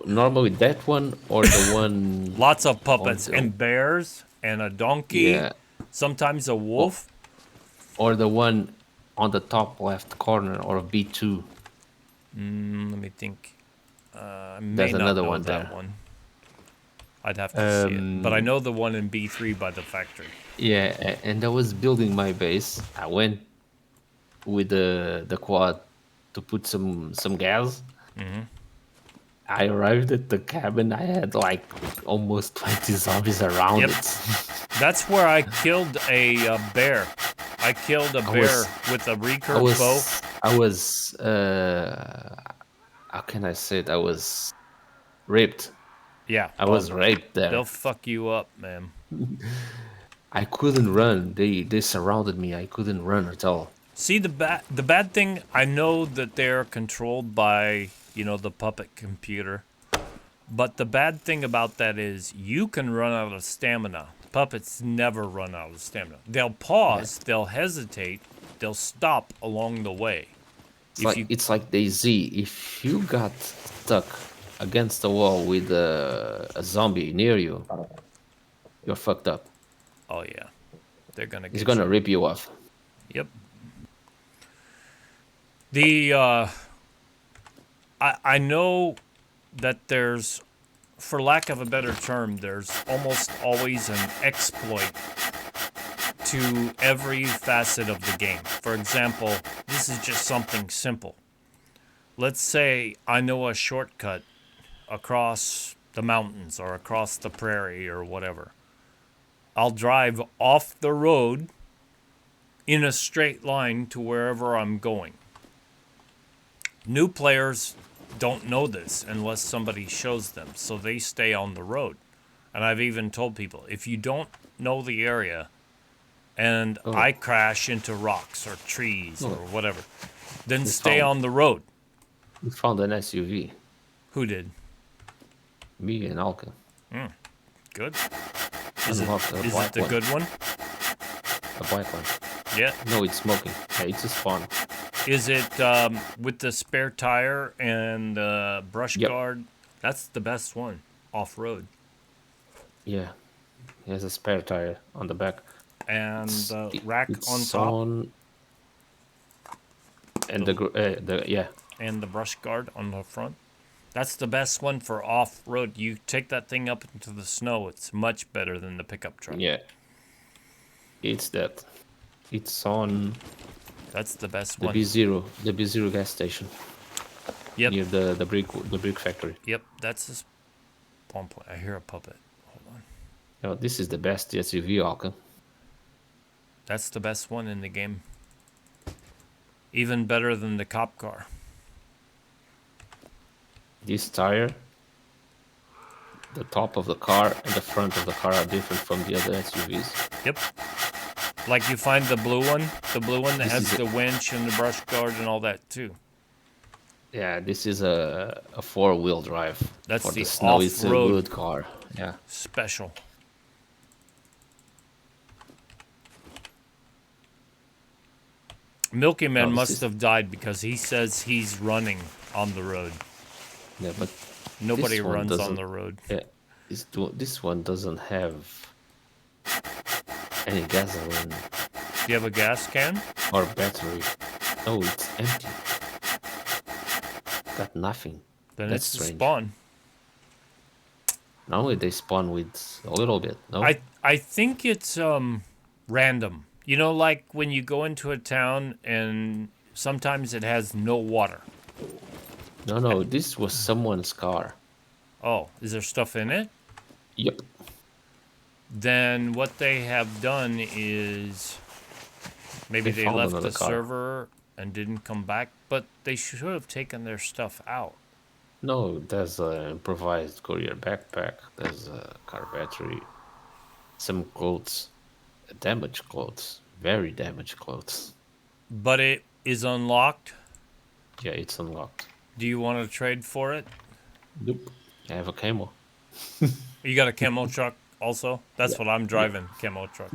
Normally that one or the one Lots of on puppets the and bears and a donkey, yeah, sometimes a or, wolf. or the one on the top left corner or B2. Let me think. I may There's not another know one that there. one. I'd have to see it. But I Um, know the one in B3 by the factory. yeah, and I was building my base. I went with the quad to put some gas. Mm-hmm. I arrived at the cabin. I had like almost 20 zombies around Yep. it. That's where I killed a bear. I killed a I bear was, with a I recurve bow. was, I was. How can I say it? I was raped. Yeah, I oh, was raped they'll there. fuck you up, man. I couldn't run. They surrounded me. I couldn't run at all. See the bad thing. I know that they're controlled by the puppet computer, but the bad thing about that is you can run out of stamina. Puppets never run out of stamina. They'll Yeah, pause. They'll hesitate. They'll stop along the way. it's If like you it's like DayZ. If you got stuck against the wall with a zombie near you, you're fucked up. oh yeah, they're gonna He's get gonna you. rip you off. Yep. The I know that there's, for lack of a better term, there's almost always an exploit to every facet of the game. For example, this is just something simple. Let's say I know a shortcut across the mountains or across the prairie or whatever. I'll drive off the road in a straight line to wherever I'm going. New players don't know this unless somebody shows them, so they stay on the road. And I've even told people, if you don't know the area and Oh, I crash into rocks or trees or oh, whatever, then we stay found on the road. we found an SUV. Who did? Me and Alka Good. Is it unlocked a is it black the one. good one? A black one. Yeah. No, it's smoking. Yeah, it's a spawn. Is it with the spare tire and brush Yep. guard? That's the best one off road. Yeah. He has a spare tire on the back. And It's the it, rack on it's top on and the, the yeah. and the brush guard on the front. That's the best one for off road. You take that thing up into the snow, it's much better than the pickup truck. Yeah. It's that. It's on That's the best the one. B0 gas station Yep. near the brick factory. Yep. That's the spawn point. I hear a puppet. Hold on. This is the best SUV, Alka. That's the best one in the game. Even better than the cop car. This tire, the top of the car and the front of the car are different from the other SUVs. Yep. Like you find the blue one that This has is the winch and the brush guard and all that too. Yeah, this is a four-wheel drive. That's For the the snow, it's a off-road good car. Yeah. special. Milky No, Man this must is have died because he says he's running on the road. yeah, but Nobody this one runs on doesn't. the road. Yeah, this one doesn't have any gasoline Do you have a gas can? or battery. No, it's empty. Got nothing. Then That's it's a strange. spawn. Normally they spawn with a little bit. No, I think it's random. You know, like when you go into a town and sometimes it has no water. no. This was someone's car. Oh, is there stuff in it? Yep. Then what they have done is maybe They they found left another the car. server and didn't come back, but they should have taken their stuff out. No, there's an improvised courier backpack. There's a car battery. Some clothes. Damaged clothes. Very damaged clothes. But it is unlocked. Yeah, it's unlocked. Do you want to trade for it? Nope. I have a camo. You got a camo truck also? That's Yeah. what I'm driving, camo truck.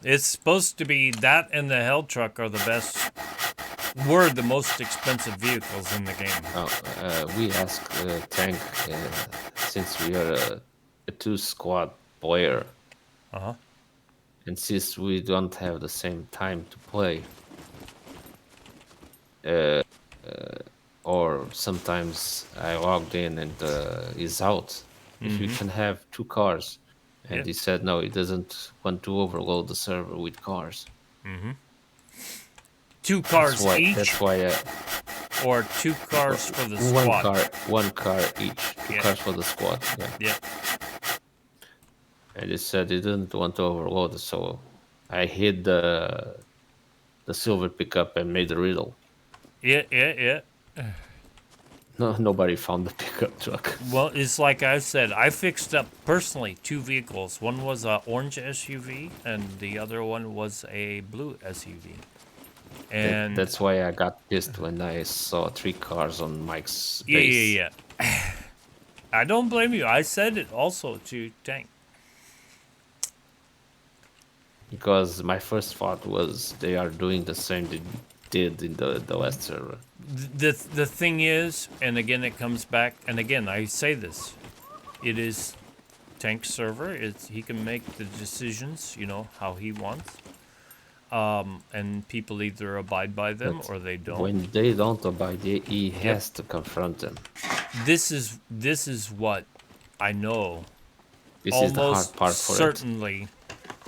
It's supposed to be that and the Hell truck are the best. Were the most expensive vehicles in the game. We ask Tank, since we are a two squad player, Uh-huh. and since we don't have the same time to play, uh, or sometimes I logged in and is out, if you can have two cars. And Yeah. he said no, he doesn't want to overload the server with cars. Two cars each, That's why or two cars for the squad? one car each, two Yeah. cars for the squad. Yeah. Yeah. And he said he didn't want to overload, so I hid the silver pickup and made a riddle. Yeah. No, nobody found the pickup truck. Well, it's like I said, I fixed up personally two vehicles. One was a orange SUV, and the other one was a blue SUV. And That's why I got pissed when I saw three cars on Mike's yeah, base. yeah. I don't blame you. I said it also to Tank. Because my first thought was they are doing the same they did in the last server. The thing is, and again it comes back, and again I say this, it is Tank's server. He can make the decisions, how he wants. And people either abide by them But or they don't. when they don't abide, he has to confront them. This is what I know. This is the hard Almost part for it. certainly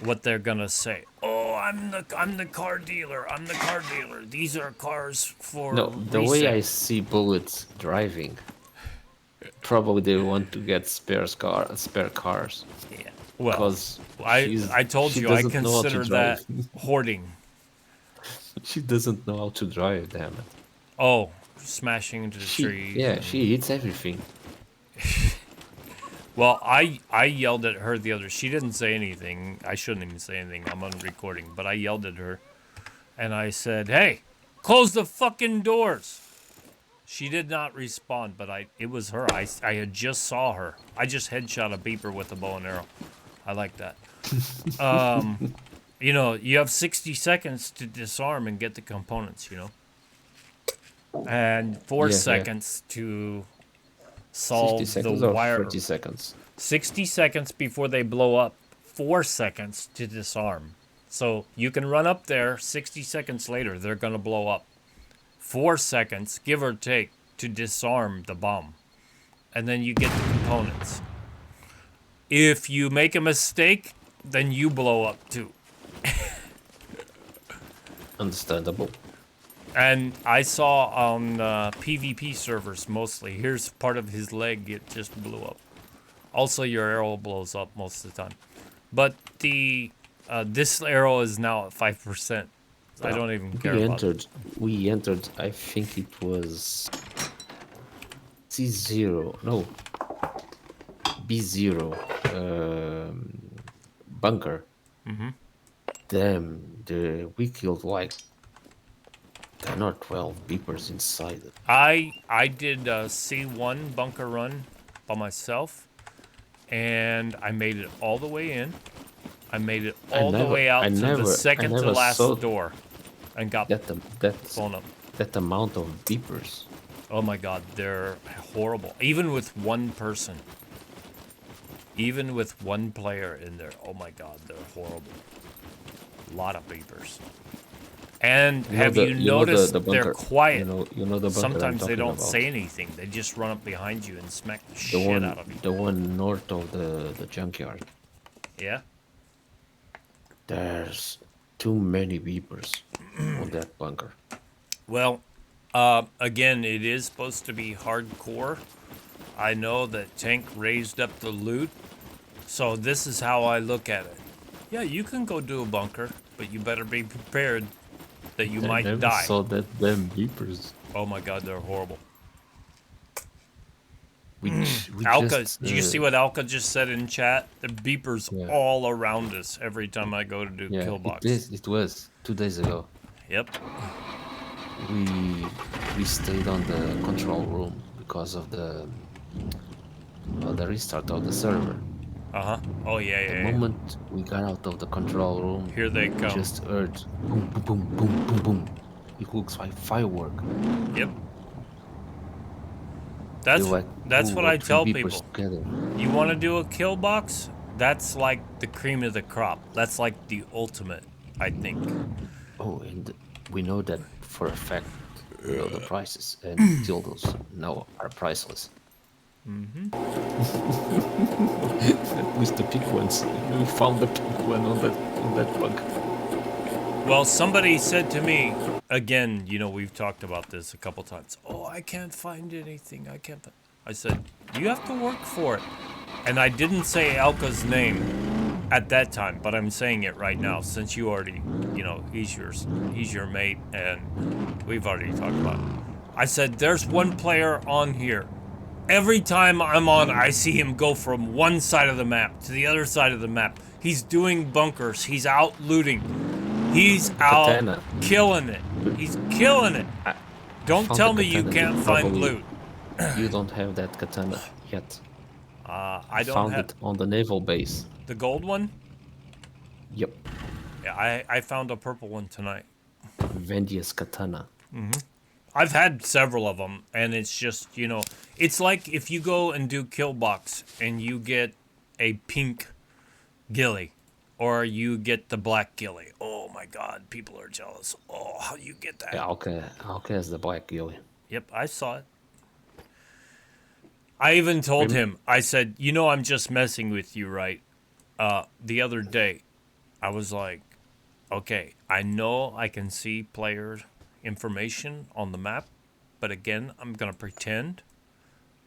what they're gonna say. Oh, I'm the car dealer. I'm the car dealer. These are cars for No, the way resale." I see Bullets driving, probably they want to get spare cars. Yeah. Well, Because I told she you I doesn't know how to consider that drive. hoarding. She doesn't know how to drive, damn it. Oh, smashing into the tree. Yeah, she eats everything. Well, I yelled at her the other. She didn't say anything. I shouldn't even say anything. I'm on recording, but I yelled at her, and I said, "Hey, close the fucking doors." She did not respond, but it was her. I had just saw her. I just headshot a beeper with a bow and arrow. I like that. You have 60 seconds to disarm and get the components. And 4 Yeah, yeah. seconds to 60 solve seconds the or wire. 30 seconds? 60 seconds before they blow up, 4 seconds to disarm. So you can run up there, 60 seconds later, they're going to blow up. 4 seconds, give or take, to disarm the bomb. And then you get the components. If you make a mistake, then you blow up too. Understandable. And I saw on PvP servers mostly, here's part of his leg, it just blew up. Also, your arrow blows up most of the time. But this arrow is now at 5%. I don't even care about it. We entered, I think it was C0, no, B0 bunker. Damn, we killed like 10 or 12 beepers inside it. I did a C1 bunker run by myself, and I made it all the way in. I made it all the way out to the second to last door. and got that's blown up. that amount of beepers. Oh my god, they're horrible. Even with one person. Even with one player in there. Oh my god, they're horrible. A lot of beepers. And have you noticed the they're bunker. quiet? You know the bunker I'm Sometimes they talking don't about. say anything. They just run up behind you and smack the The shit out one of you. the one north of the junkyard. Yeah? There's too many beepers on that bunker. Well, again, it is supposed to be hardcore. I know that Tank raised up the loot. So this is how I look at it. Yeah, you can go do a bunker, but you better be prepared that you I might never die. saw that damn beepers. Oh my god, they're horrible. We Alka, just did you see what Alka just said in chat? The beepers yeah. all around us every time I go to do Yeah, kill box. it was 2 days ago. Yep. We stayed on the control room because of the restart of the server. Uh-huh. Oh yeah, The yeah, yeah. moment we got out of the control room, Here they we come. just heard boom, boom, boom, boom, boom, boom. It looks like firework. Yep. That's They're like that's two what or I three tell beepers people. together. You want to do a kill box? That's like the cream of the crop. That's like the ultimate, I think. Oh, and we know that for a fact. We know the prices, and dildos now are priceless. At least the pink ones. We found the pink one on that bug. Well, somebody said to me, again, you know, we've talked about this a couple times. Oh, I can't find anything. I said, you have to work for it. And I didn't say Alka's name at that time, but I'm saying it right now since you already, you know, he's your mate and we've already talked about it. I said, there's one player on here. Every time I'm on, I see him go from one side of the map to the other side of the map. He's doing bunkers. He's out looting. He's out Katana. killing it. He's killing it. Don't Found tell the me you katana. can't find loot. You don't have that katana yet. I don't Found have it on the naval base. the gold one. Yep. Yeah, I found a purple one tonight. Vendia's katana. I've had several of them, and it's just, you know, it's like if you go and do kill box and you get a pink ghillie, or you get the black ghillie. Oh my God, people are jealous. Oh, how do you get that? Yeah, Alka has the black gilly. Yep, I saw it. I even told him, I said, you know, I'm just messing with you, right? The other day, I was like, okay, I know I can see player information on the map, but again, I'm going to pretend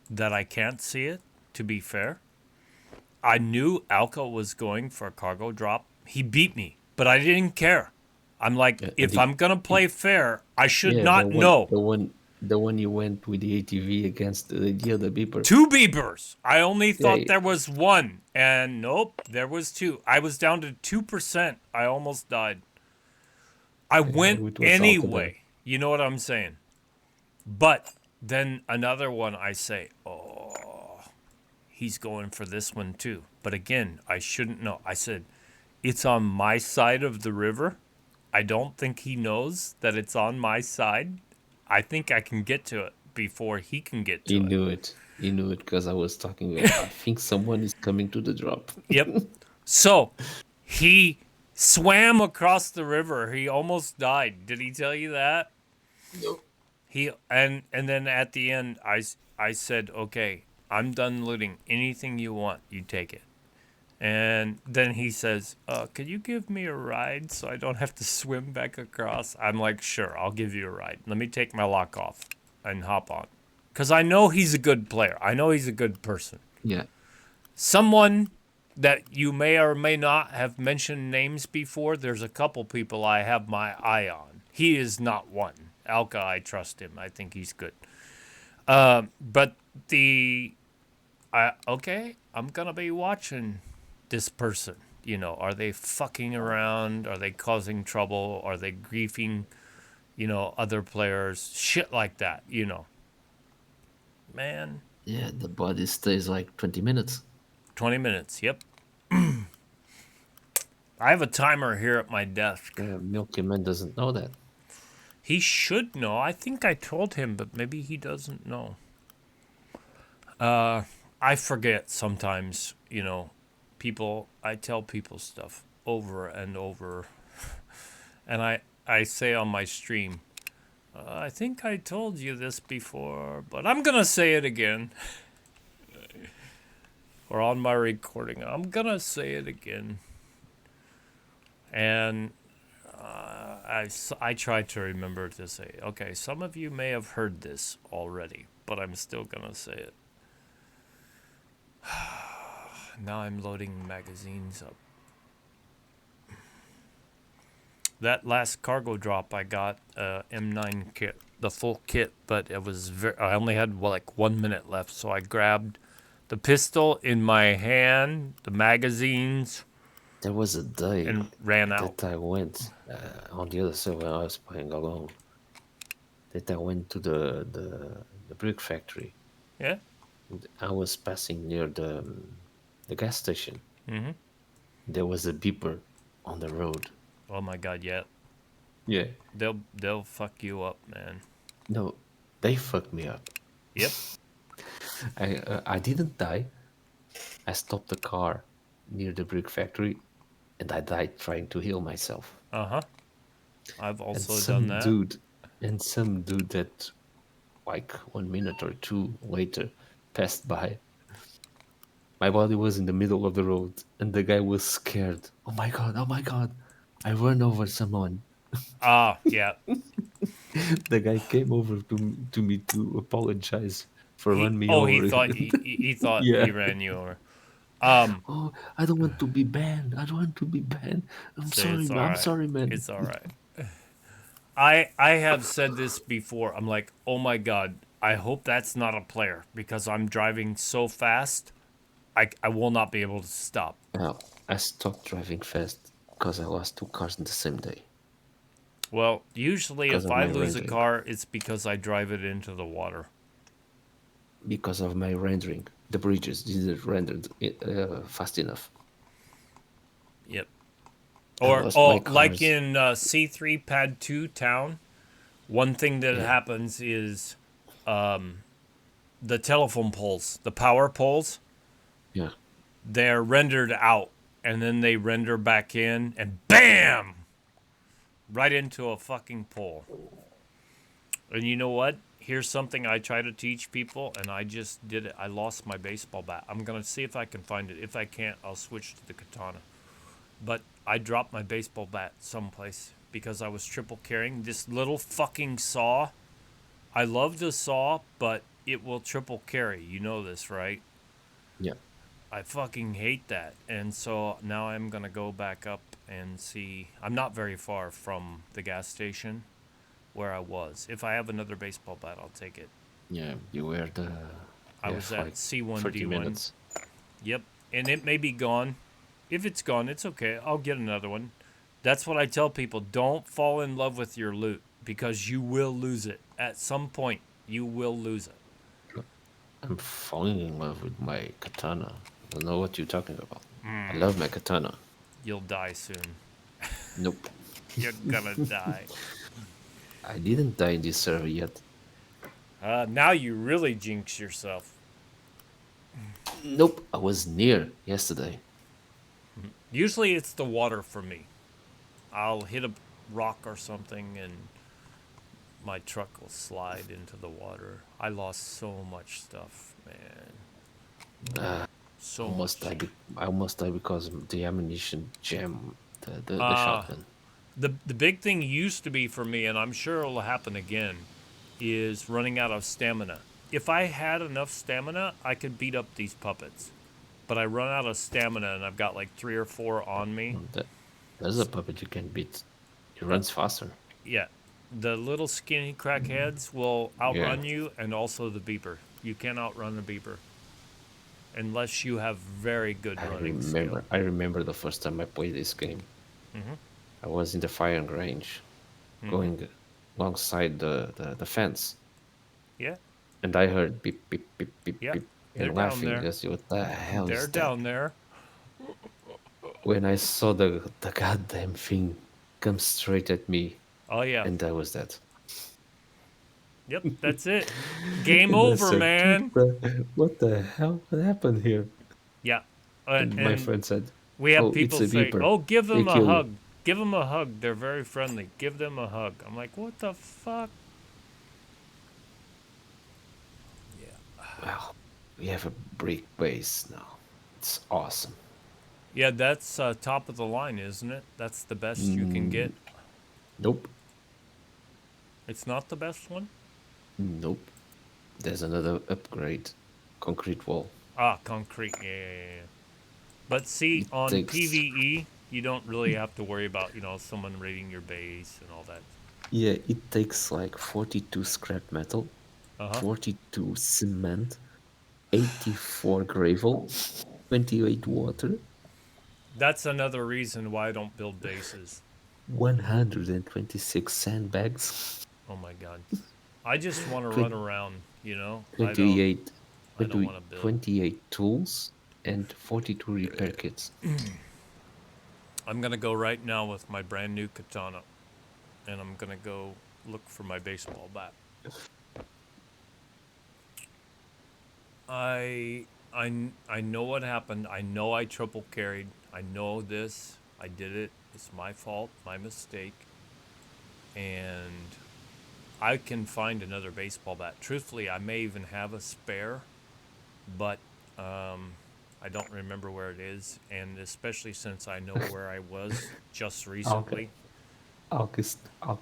that I can't see it, to be fair. I knew Alka was going for a cargo drop. He beat me, but I didn't care. I'm like, if I'm going to play fair, I should not know. The one you went with the ATV against the other beeper. 2 beepers. I only thought Yeah. there was one, and nope, there was 2. I was down to 2%. I almost died. I went it was anyway. You know what I'm saying? But then another one, I say, oh, he's going for this one too. But again, I shouldn't know. I said, it's on my side of the river. I don't think he knows that it's on my side. I think I can get to it before he can get to He it. knew it. He knew it because I was talking about I think someone is coming to the drop. Yep. So he swam across the river. He almost died. Did he tell you that? Nope. He and then at the end I said, "Okay, I'm done looting. Anything you want, you take it." And then he says, could you give me a ride so I don't have to swim back across? I'm like, sure, I'll give you a ride. Let me take my lock off and hop on. Because I know he's a good player. I know he's a good person. Yeah. Someone that you may or may not have mentioned names before, there's a couple people I have my eye on. He is not one. Alka, I trust him. I think he's good. But okay, I'm going to be watching this person. You know, are they fucking around? Are they causing trouble? Are they griefing, you know, other players? Shit like that, you know. Man. Yeah, the body stays like 20 minutes. 20 minutes, yep. I have a timer here at my desk. Milky Man doesn't know that. He should know. I think I told him, but maybe he doesn't know. I forget sometimes, I tell people stuff over and over. And I say on my stream, I think I told you this before, but I'm going to say it again. Or on my recording, I'm going to say it again. And I try to remember to say, okay, some of you may have heard this already, but I'm still going to say it. Now I'm loading magazines up. That last cargo drop, I got M9 kit, the full kit, but it was I only had like 1 minute left, so I grabbed the pistol in my hand, the magazines, There was a day and ran out. that I went on the other side when I was playing alone. That I went to the brick factory. Yeah. And I was passing near the gas station. Mm-hmm. There was a beeper on the road. Oh my God, yeah. Yeah. They'll fuck you up, man. No, they fucked me up. Yep. I didn't die. I stopped the car near the brick factory, and I died trying to heal myself. Uh-huh. I've And also done some that. dude, that like 1 minute or two later passed by. My body was in the middle of the road, and the guy was scared. Oh my god! Oh my god! I ran over someone. Ah, yeah. The guy came over to me to apologize for He running me oh he over. thought he thought he Yeah. ran you over. Um, Oh, I don't want to be banned. I don't want to be banned. I'm say sorry, it's all man. I'm right. sorry, man. It's all right. I have said this before. I'm like, oh my God, I hope that's not a player because I'm driving so fast. I will not be able to stop. Now, I stopped driving fast because I lost two cars in the same day Well, usually because if of I my lose a rendering. car, it's because I drive it into the water. Because of my rendering, the bridges didn't render fast enough. Yep. I Or lost my oh, like cars. in C3 Pad 2 town, one thing that Yeah, happens is the telephone poles, the power poles, yeah. they're rendered out and then they render back in and BAM! Right into a fucking pole. And you know what? Here's something I try to teach people, and I just did it. I lost my baseball bat. I'm going to see if I can find it. If I can't, I'll switch to the katana. But I dropped my baseball bat someplace because I was triple carrying this little fucking saw. I love the saw, but it will triple carry. You know this, right? Yeah. I fucking hate that. And so now I'm going to go back up and see. I'm not very far from the gas station where I was. If I have another baseball bat, I'll take it. Yeah, you were the. I You was have at like 30 C1D1. minutes. Yep. And it may be gone. If it's gone, it's okay. I'll get another one. That's what I tell people. Don't fall in love with your loot because you will lose it. At some point, you will lose it. I'm falling in love with my katana. I don't know what you're talking about. I love my katana. You'll die soon. Nope. You're gonna die. I didn't die in this server yet. Now you really jinx yourself. Nope. I was near yesterday. Usually it's the water for me. I'll hit a rock or something and my truck will slide into the water. I lost so much stuff, man. So Almost much. died. I almost died because of the ammunition jam, the Uh, shotgun. the big thing used to be for me, and I'm sure it'll happen again, is running out of stamina. If I had enough stamina, I could beat up these puppets. But I run out of stamina and I've got like 3 or 4 on me. There's a puppet you can beat. It Uh, runs faster. yeah. The little skinny crackheads will Yeah. outrun you and also the beeper. You can't outrun a beeper unless you have very good running skill. I remember the first time I played this game. Mm-hmm. I was in the firing range, Mm-hmm. going alongside the fence, Yeah. and I heard beep beep beep beep Yeah. beep They're and down laughing. there. Just what the hell They're is that? down there. When I saw the goddamn thing come straight at me, Oh yeah. and that was that. Yep, that's it. Game And I over, said, man. what the hell? What happened here? Yeah. And my And friend said, we have oh, it's people a say, beeper. "Oh, give They them a kill you. hug. Give them a hug. They're very friendly. Give them a hug." I'm like, "What the fuck?" Yeah. Well, we have a brick base now. It's awesome. Yeah, that's top of the line, isn't it? That's the best you can get. Mm, nope. It's not the best one? Nope. There's another upgrade. Concrete wall. Ah, concrete. Yeah, yeah, yeah, yeah. But see, It on takes, PvE, you don't really have to worry about, someone raiding your base and all that. yeah, it takes like 42 scrap metal, Uh-huh. 42 cement, 84 gravel, 28 water, That's another reason why I don't build bases. 126 sandbags, Oh my god. I just want to run 20 around, I don't 28, I don't want to build. 28 tools, and 42 repair kits. I'm going to go right now with my brand new katana and I'm going to go look for my baseball bat. I know what happened. I know I triple carried. I know this. I did it. It's my fault, my mistake. And I can find another baseball bat. Truthfully, I may even have a spare, but I don't remember where it is. And especially since I know where I was just Okay. recently. I'll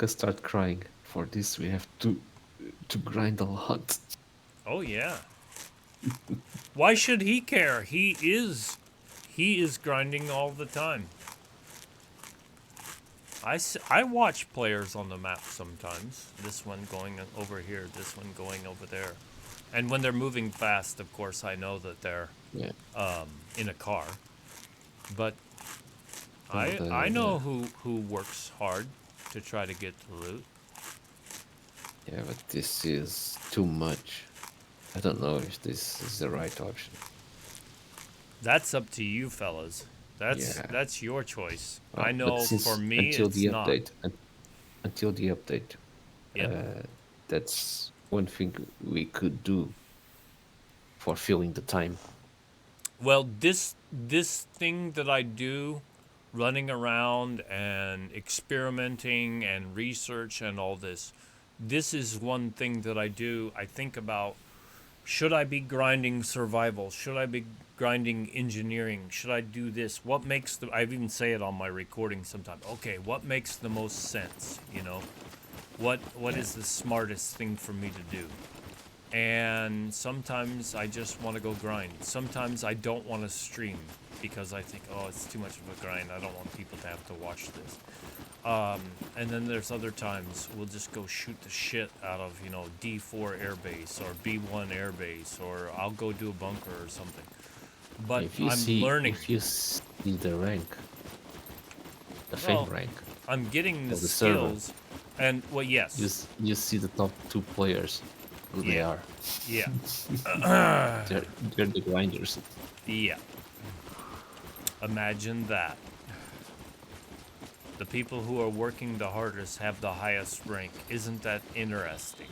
start crying. For this, we have to grind a lot. Oh yeah. Why should he care? He is grinding all the time. I watch players on the map sometimes. This one going over here, this one going over there. And when they're moving fast, of course, I know that they're Yeah. in a car. But Well, I know who works hard to try to get the loot. yeah, but this is too much. I don't know if this is the right option. That's up to you, fellas. That's Yeah. that's your choice. I But know for since me it's not. until the update, Yep. that's one thing we could do for filling the time. Well, this thing that I do, running around and experimenting and research and all this, this is one thing that I do. I think about, should I be grinding survival? Should I be grinding engineering? Should I do this? What makes the I even say it on my recording sometimes. Okay, what makes the most sense, What Yeah. is the smartest thing for me to do? And sometimes I just want to go grind. Sometimes I don't want to stream because I think, oh, it's too much of a grind. I don't want people to have to watch this. And then there's other times we'll just go shoot the shit out of, D4 airbase or B1 airbase, or I'll go do a bunker or something. But I'm learning. If you see the rank, the fame Well, rank I'm getting the of the server, skills. And, well, yes. you see the top two players, who they Yeah. are. Yeah. They're the grinders. Yeah. Imagine that. The people who are working the hardest have the highest rank. Isn't that interesting?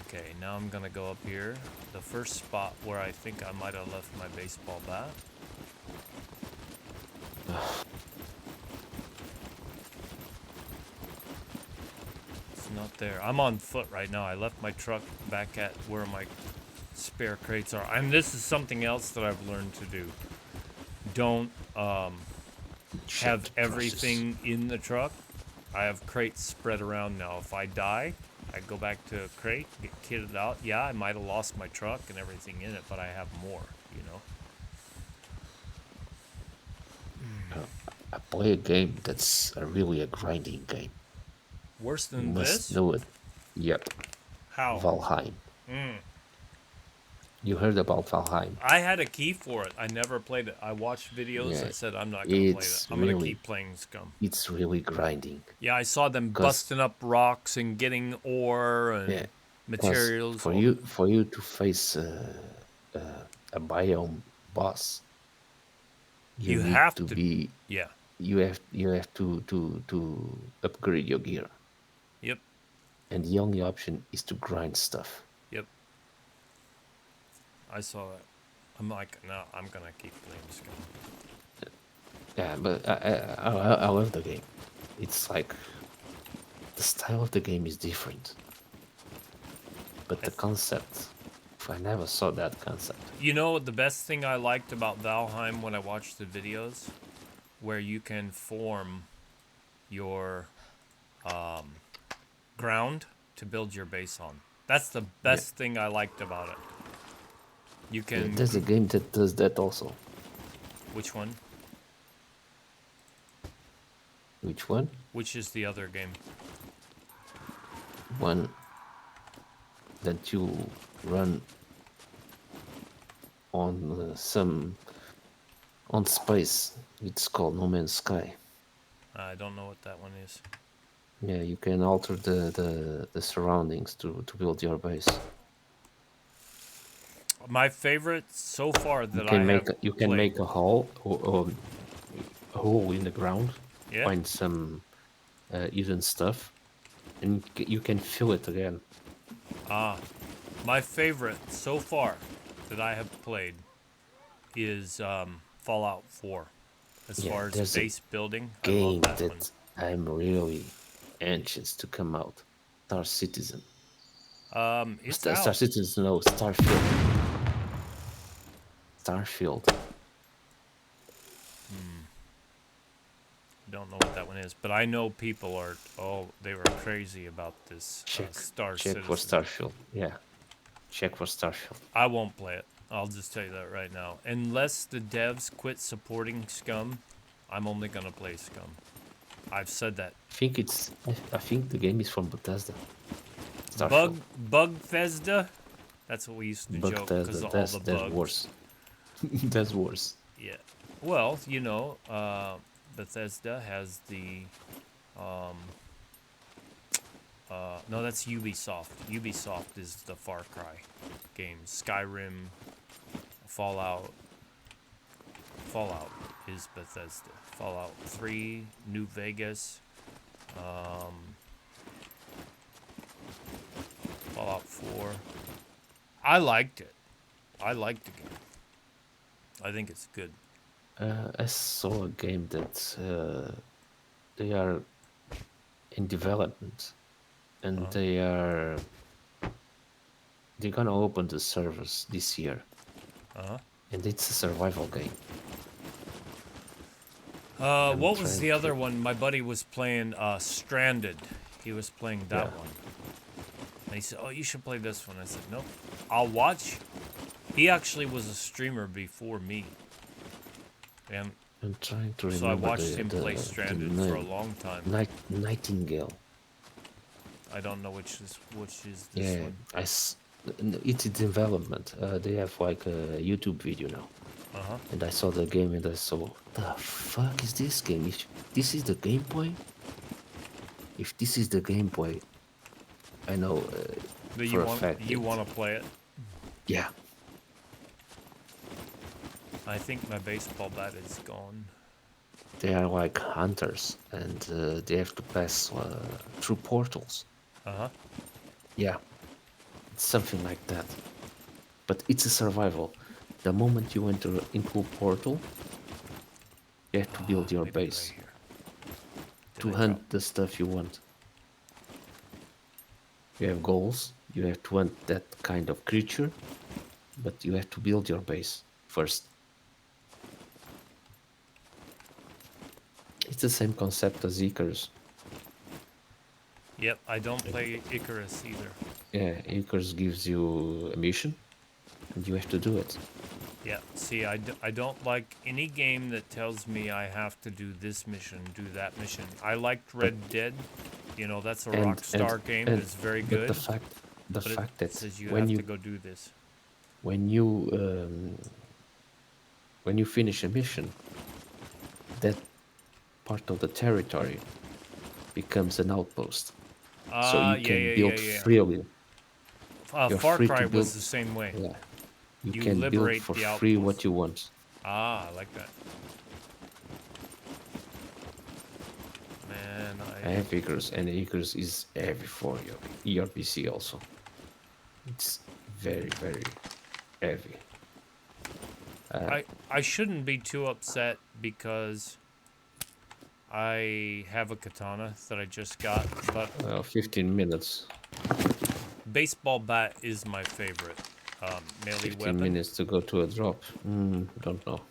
Okay, now I'm gonna go up here. The first spot where I think I might have left my baseball bat. It's not there. I'm on foot right now. I left my truck back at where my spare crates are. And this is something else that I've learned to do. Don't have Check everything in the truck. I have crates spread around now. If I die, I go back to a crate, get kitted out. Yeah, I might have lost my truck and everything in it, but I have more. I play a game that's really a grinding game. Worse You than must this? know it. Yep. How? Valheim. You heard about Valheim? I had a key for it. I never played it. I watched videos. I Yeah. said, I'm not going to play that. It's I'm going to really keep playing Scum. it's really grinding. Yeah, I saw them Cause busting up rocks and getting ore yeah, and cause materials. for you to face a biome boss, you You need have to to. be Yeah. you have to upgrade your gear. Yep. and the only option is to grind stuff. Yep, I saw that. I'm like, no, I'm gonna keep playing SCUM. Yeah, but I love the game. It's like the style of the game is different, but the concept, I never saw that concept. You know, the best thing I liked about Valheim when I watched the videos, where you can form your ground to build your base on. That's the Yeah, best thing I liked about it. You yeah, can. there's a game that does that also. Which one? Which one? Which is the other game? One that you run on some on space. It's called No Man's Sky. I don't know what that one is. Yeah, you can alter the surroundings to build your base. My favorite so far You that I can have played. make a hole or a hole in the ground, Yeah? find some hidden stuff, and you can fill it again. Ah. My favorite so far that I have played is Fallout 4. As Yeah, far as there's a base building, I love game that one. that I'm really anxious to come out. Star Citizen. It's Star out. Citizen, no, Starfield. Starfield. Don't know what that one is, but I know people are. Oh, they were crazy about this Star Check for Citizen. Starfield. Yeah, check for Starfield. I won't play it. I'll just tell you that right now. Unless the devs quit supporting Scum, I'm only gonna play Scum. I've said that. I think the game is from Bethesda. Starfield. Bugfesda. That's what we used to joke because Bethesda. of all the That's bugs. worse. That's worse. Yeah. Well, you know, Bethesda has the. No, that's Ubisoft. Ubisoft is the Far Cry games. Skyrim, Fallout. Fallout is Bethesda. Fallout 3, New Vegas, Fallout 4. I liked it. I liked the game. I think it's good. I saw a game that they are in development, and they're gonna open the servers this year, Uh and it's a survival game. huh. I'm What was trying the to, other one? My buddy was playing Stranded. He was playing that yeah, one. And he said, "Oh, you should play this one." I said, "Nope. I'll watch." He actually was a streamer before me. And I'm trying to so I remember watched him play the Stranded for a name. long time. Nightingale. I don't know which is this Yeah, one. it's in development. They have like a YouTube video now, Uh-huh. and I saw the game and I saw, the fuck is this game? If this is the gameplay, if this is the gameplay, I know But for a fact you that, want to play it? yeah, I think my baseball bat is gone. they are like hunters, and they have to pass through portals. Uh-huh. Yeah, it's something like that. But it's a survival. The moment you enter into a portal, you have to build your Maybe right base here. Did to I drop? hunt the stuff you want. You have goals, you have to hunt that kind of creature, but you have to build your base first. It's the same concept as Icarus. Yep, I don't play Icarus either. Yeah, Icarus gives you a mission, and you have to do it. Yeah, see, I don't like any game that tells me I have to do this mission, do that mission. I liked Red Dead. You know, that's a And Rockstar game and that's very but good. the But it fact that says you when have you to go do this. when you um, when you finish a mission, that part of the territory becomes an outpost, so you can build Yeah. freely. You're Far free to Cry was build. the same way. Yeah, you You can build liberate for the free outpost. what you want. Ah, I like that. Man, I have Acres, and Acres is heavy for your PC also. It's very, very heavy. I shouldn't be too upset because I have a katana that I just got, but 15 minutes. baseball bat is my favorite melee 15 weapon. minutes to go to a drop. Don't know.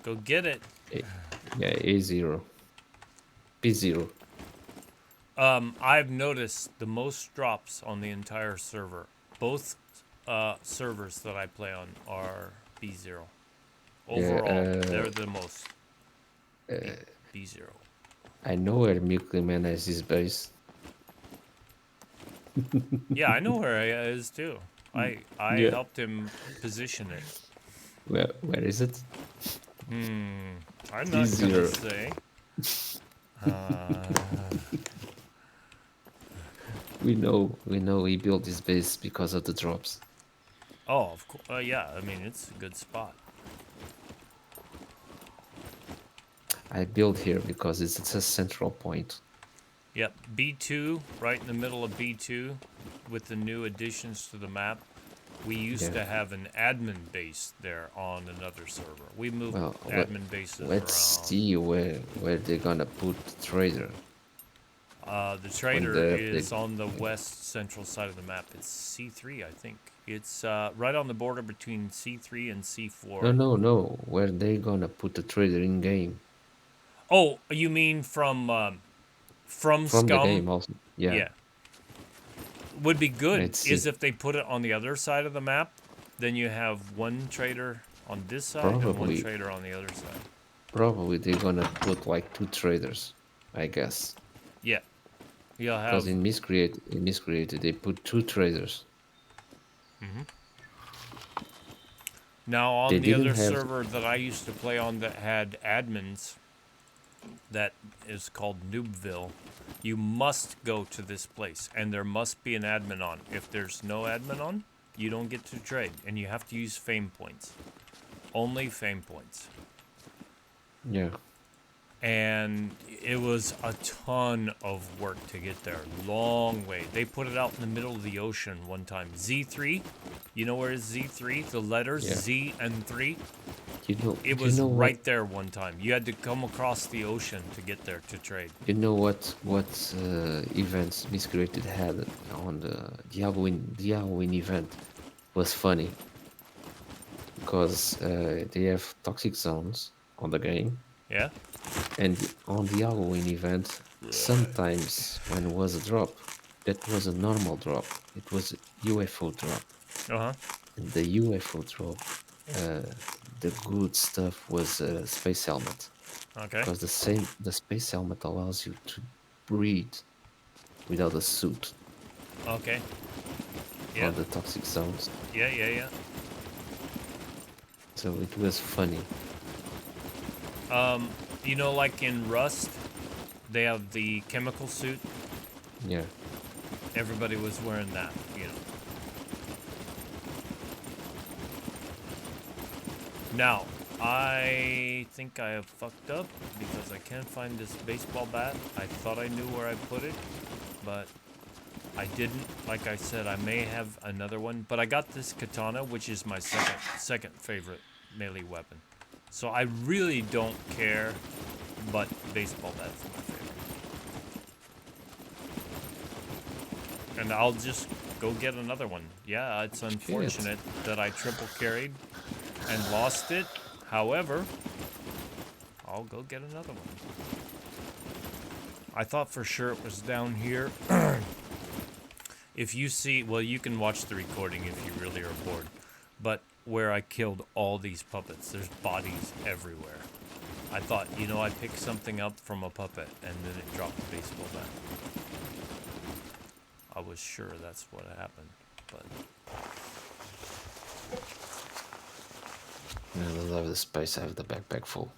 Go get it. A, yeah, A0. P0. I've noticed the most drops on the entire server. Both servers that I play on are B0. Yeah, Overall, they're the most. B0. I know where Milkman has his base. Yeah, I know where he is too. I Yeah. helped him position it. Where is it? I'm not gonna P0. say. We know he built his base because of the drops. Oh, of course. Yeah, I mean it's a good spot. I built here because it's a central point. Yep, B2, right in the middle of B2, with the new additions to the map. We used Yeah. to have an admin base there on another server. We moved Well, admin bases let's around. see where they're gonna put the trader The when trader they is on the west central side of the map. It's C3, I think. It's right on the border between C3 and C4. no, where they gonna put the trader in game Oh, you mean from from the SCUM? game also. Yeah, Yeah. Would be good let's is see. if they put it on the other side of the map. Then you have one trader on this side and one Probably trader on the other side. probably they're gonna put like two traders, I guess. Yeah. You'll Because have. in miscreated they put two traders. Now, They on the didn't other have. server that I used to play on that had admins, that is called Noobville, you must go to this place and there must be an admin on. If there's no admin on, you don't get to trade and you have to use fame points. Only fame points. Yeah. And it was a ton of work to get there. Long way. They put it out in the middle of the ocean one time. Z3, you know where is Z3? The letters Yeah. Z and 3. It You was know right what there one time. You had to come across the ocean to get there to trade. you know what events miscreated had on the Halloween event was funny because they have toxic zones on the game, Yeah? and on the Halloween event sometimes when was a drop, that was a normal drop, it was a UFO drop. Uh-huh. And the UFO drop, uh, the good stuff was a space helmet, Okay. because the space helmet allows you to breathe without a suit Okay. Yeah. on the toxic zones. Yeah. So it was funny. You know, like in Rust, they have the chemical suit. Yeah. Everybody was wearing that, you know. Now, I think I have fucked up because I can't find this baseball bat. I thought I knew where I put it, but I didn't. Like I said, I may have another one, but I got this katana, which is my second favorite melee weapon. So I really don't care, but baseball bat's my favorite. And I'll just go get another one. Yeah, it's unfortunate that I triple carried and lost it. However, I'll go get another one. I thought for sure it was down here. If you see, well, you can watch the recording if you really are bored. But where I killed all these puppets, there's bodies everywhere. I thought, you know, I picked something up from a puppet and then it dropped the baseball bat. I was sure that's what happened, but I love the space. I have the backpack full.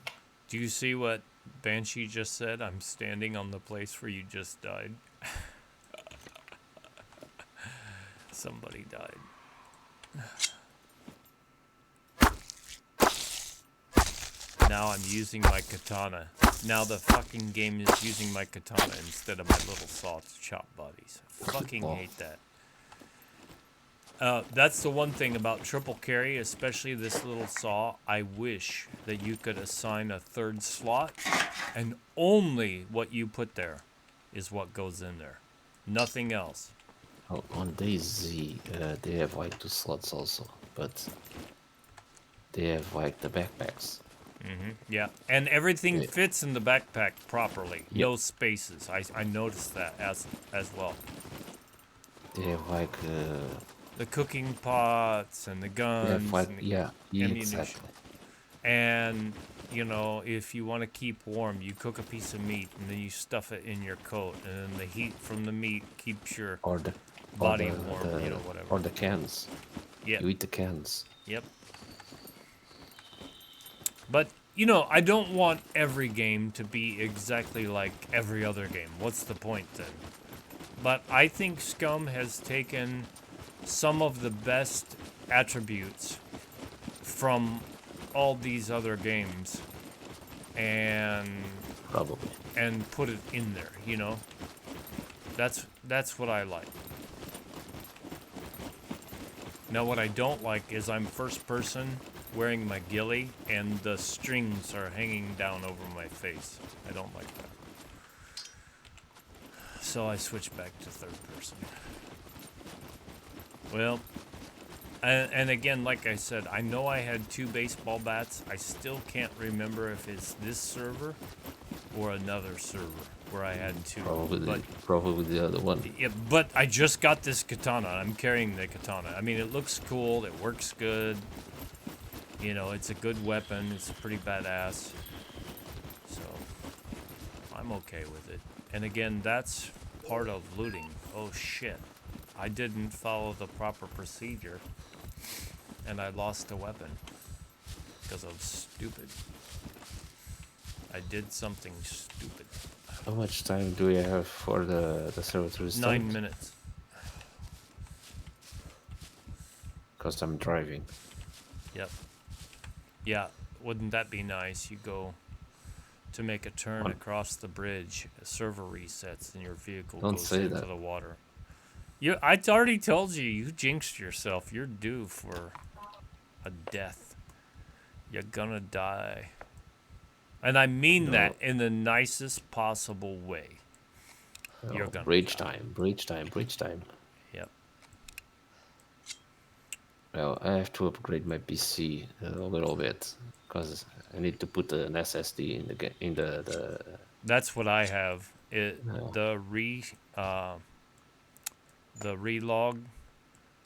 do you see what Banshee just said? I'm standing on the place where you just died. Somebody died. Now I'm using my katana. Now the fucking game is using my katana instead of my little saw to chop bodies. I fucking Oh, hate that. That's the one thing about triple carry, especially this little saw. I wish that you could assign a third slot, and only what you put there is what goes in there. Nothing else. oh, on DayZ, they have like two slots also, but they have like the backpacks. Yeah, and everything They, fits in the backpack properly. yep, No spaces. I noticed that as well. they have like The cooking pots and the they have guns like and the yeah, yeah, ammunition. exactly. And, you know, if you want to keep warm, you cook a piece of meat and then you stuff it in your coat. And then the heat from the meat keeps your Or the or body warm, you know, whatever. or the cans. Yep, You eat the cans. yep. But, you know, I don't want every game to be exactly like every other game. What's the point then? But I think SCUM has taken some of the best attributes from all these other games and Probably. put it in there, you know? That's what I like. Now what I don't like is I'm first person wearing my ghillie and the strings are hanging down over my face. I don't like that. So I switch back to third person. Well, and again, like I said, I know I had 2 baseball bats. I still can't remember if it's this server or another server where I had 2. But Probably the other one. yeah, but I just got this katana. I'm carrying the katana. I mean, it looks cool. It works good. You know, it's a good weapon. It's pretty badass. So I'm okay with it. And again, that's part of looting. Oh shit. I didn't follow the proper procedure. And I lost a weapon. Because I was stupid. I did something stupid. How much time do we have for the server to restart? 9 minutes. Because I'm driving. Yep. Yeah, wouldn't that be nice? You go to make a turn One. across the bridge, a server resets, and your vehicle Don't goes say into that. the water. I already told you, you jinxed yourself. You're due for a death. You're gonna die. And I mean No. that in the nicest possible way. You're Oh, gonna bridge die. time, bridge time, bridge time. Yep. Well, I have to upgrade my PC a little bit because I need to put an SSD in the That's what I have. no. The relog,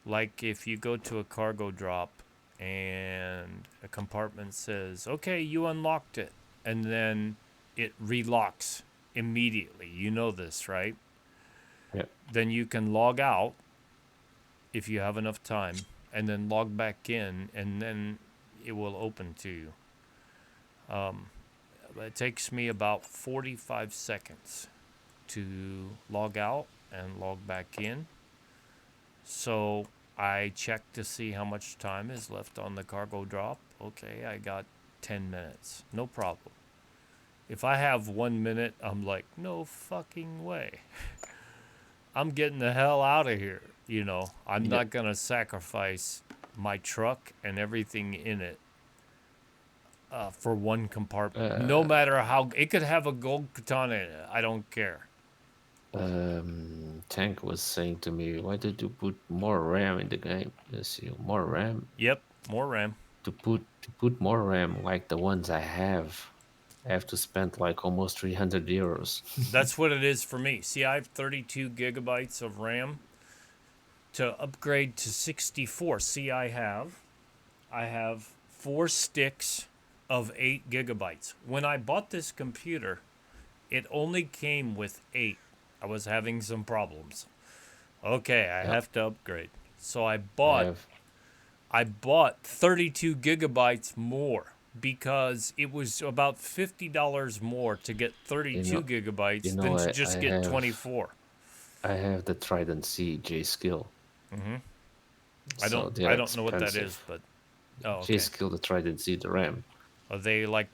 like if you go to a cargo drop and a compartment says, okay, you unlocked it, and then it relocks immediately. You know this, right? Yeah. Then you can log out if you have enough time and then log back in, and then it will open to you. It takes me about 45 seconds to log out and log back in. So I check to see how much time is left on the cargo drop. Okay, I got 10 minutes. No problem. If I have 1 minute, I'm like, no fucking way. I'm getting the hell out of here. You know, I'm Yeah. not going to sacrifice my truck and everything in it for one compartment. No matter how, it could have a gold katana in it. I don't care. Tank was saying to me, why did you put more RAM in the game? Yes, more RAM. Yep, more RAM. To put more RAM like the ones I have to spend like almost 300 euros. That's what it is for me. See, I have 32 gigabytes of RAM to upgrade to 64. See, I have 4 sticks of 8 gigabytes. When I bought this computer, it only came with 8. I was having some problems. Okay, I Yeah, have to upgrade. So I have. I bought 32 gigabytes more because it was about $50 more to get You 32 know, gigabytes than to I just get 24. have the Trident C J Skill. I So don't they're I don't know what that expensive. is, but oh J okay. Skill, the Trident C, the RAM. Are they like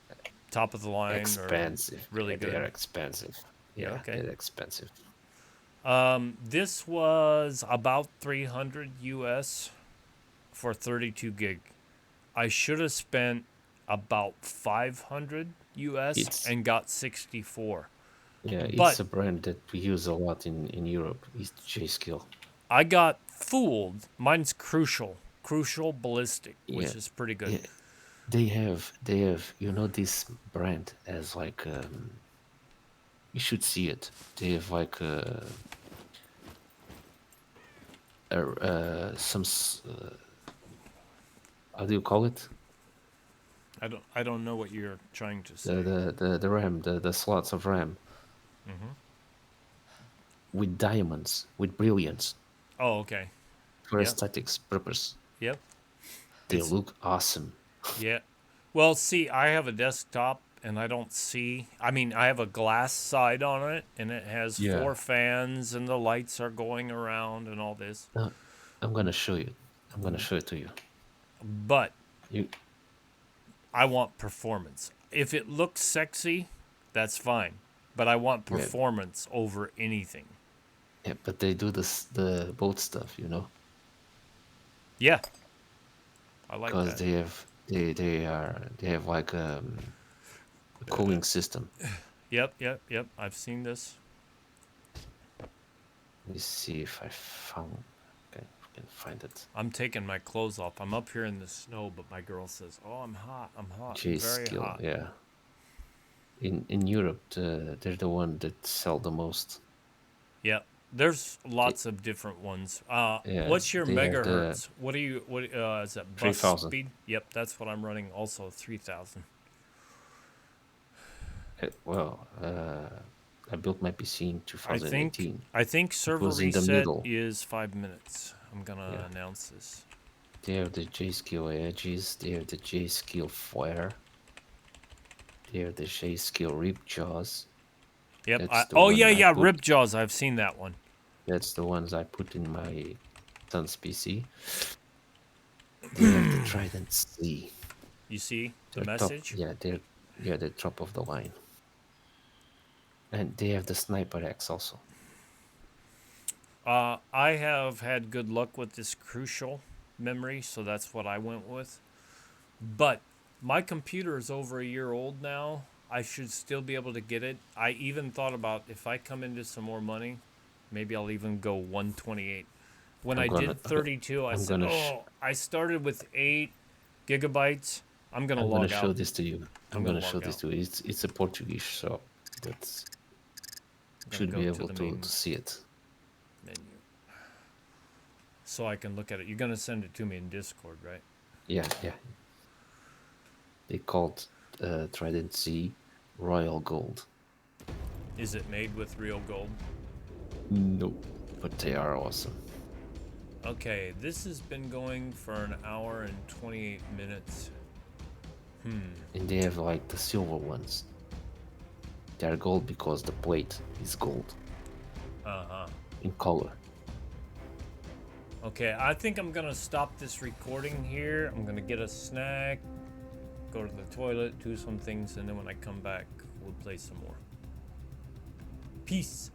top of the line or Expensive. really They are good? expensive. Yeah, Yeah, okay. they're expensive. This was about 300 US for 32 gig. I should have spent about 500 US It's and got 64. Yeah, it's But a brand that we use a lot in Europe. It's J-Skill. I got fooled. Mine's Crucial Ballistic, Yeah, which is pretty good. yeah. They have this brand as like you should see it. They have like some how do you call it? I don't know what you're trying to The say. the the RAM, the slots of RAM Hmm. with diamonds, with brilliance Oh, okay. for Yep. aesthetics purpose. Yep. They It's look awesome. yeah. Well, see, I have a desktop and I don't see. I mean, I have a glass side on it and it has Yeah. four fans and the lights are going around and all this. Uh, I'm gonna show you. I'm gonna show it to you. But You I want performance. If it looks sexy, that's fine. But I want yeah, performance over anything. yeah, but they do the both stuff, Yeah, I like because that. they have like a cooling system. Yep. I've seen this. Let me see if I found. Okay, if I can find it. I'm taking my clothes off. I'm up here in the snow, but my girl says, "Oh, I'm hot. I'm hot. I'm J very Skill, hot." yeah. In Europe, they're the one that sell the most. Yep. There's They, lots of different ones. yeah, What's your they have the megahertz? What are you? What is that? Bus 3000. speed? Yep, that's what I'm running. Also 3,000. Well, I built my PC in I think 2018. I think It server was in the reset middle. is 5 minutes. I'm gonna Yeah, announce this. they have the J Skill edges. They have the J Skill flare. They have the J Skill rip jaws. Yep. That's the Oh one yeah, I yeah. put. Rip jaws. I've seen that one. That's the ones I put in my son's PC. They have the Trident C. You see the They're top. message? They're top of the line. And they have the Sniper X also. I have had good luck with this crucial memory, so that's what I went with. But my computer is over a year old now. I should still be able to get it. I even thought about if I come into some more money, maybe I'll even go 128. When I'm I gonna did 32, I I'm said, gonna sh- "Oh, I started with 8 gigabytes. I'm going to I'm gonna log show out. this to you. I'm I'm going gonna to show log this out. to you. It's a Portuguese, so that's I'm going to should go be to able the to main see it. menu so I can look at it. You're going to send it to me in Discord, right? Yeah, yeah. They called Trident C Royal Gold. Is it made with real gold? No, but they are awesome. Okay, this has been going for an hour and 28 minutes. And they have like the silver ones. They are gold because the plate is gold Uh-huh. in color. Okay, I think I'm gonna stop this recording here. I'm gonna get a snack, go to the toilet, do some things, and then when I come back, we'll play some more. Peace.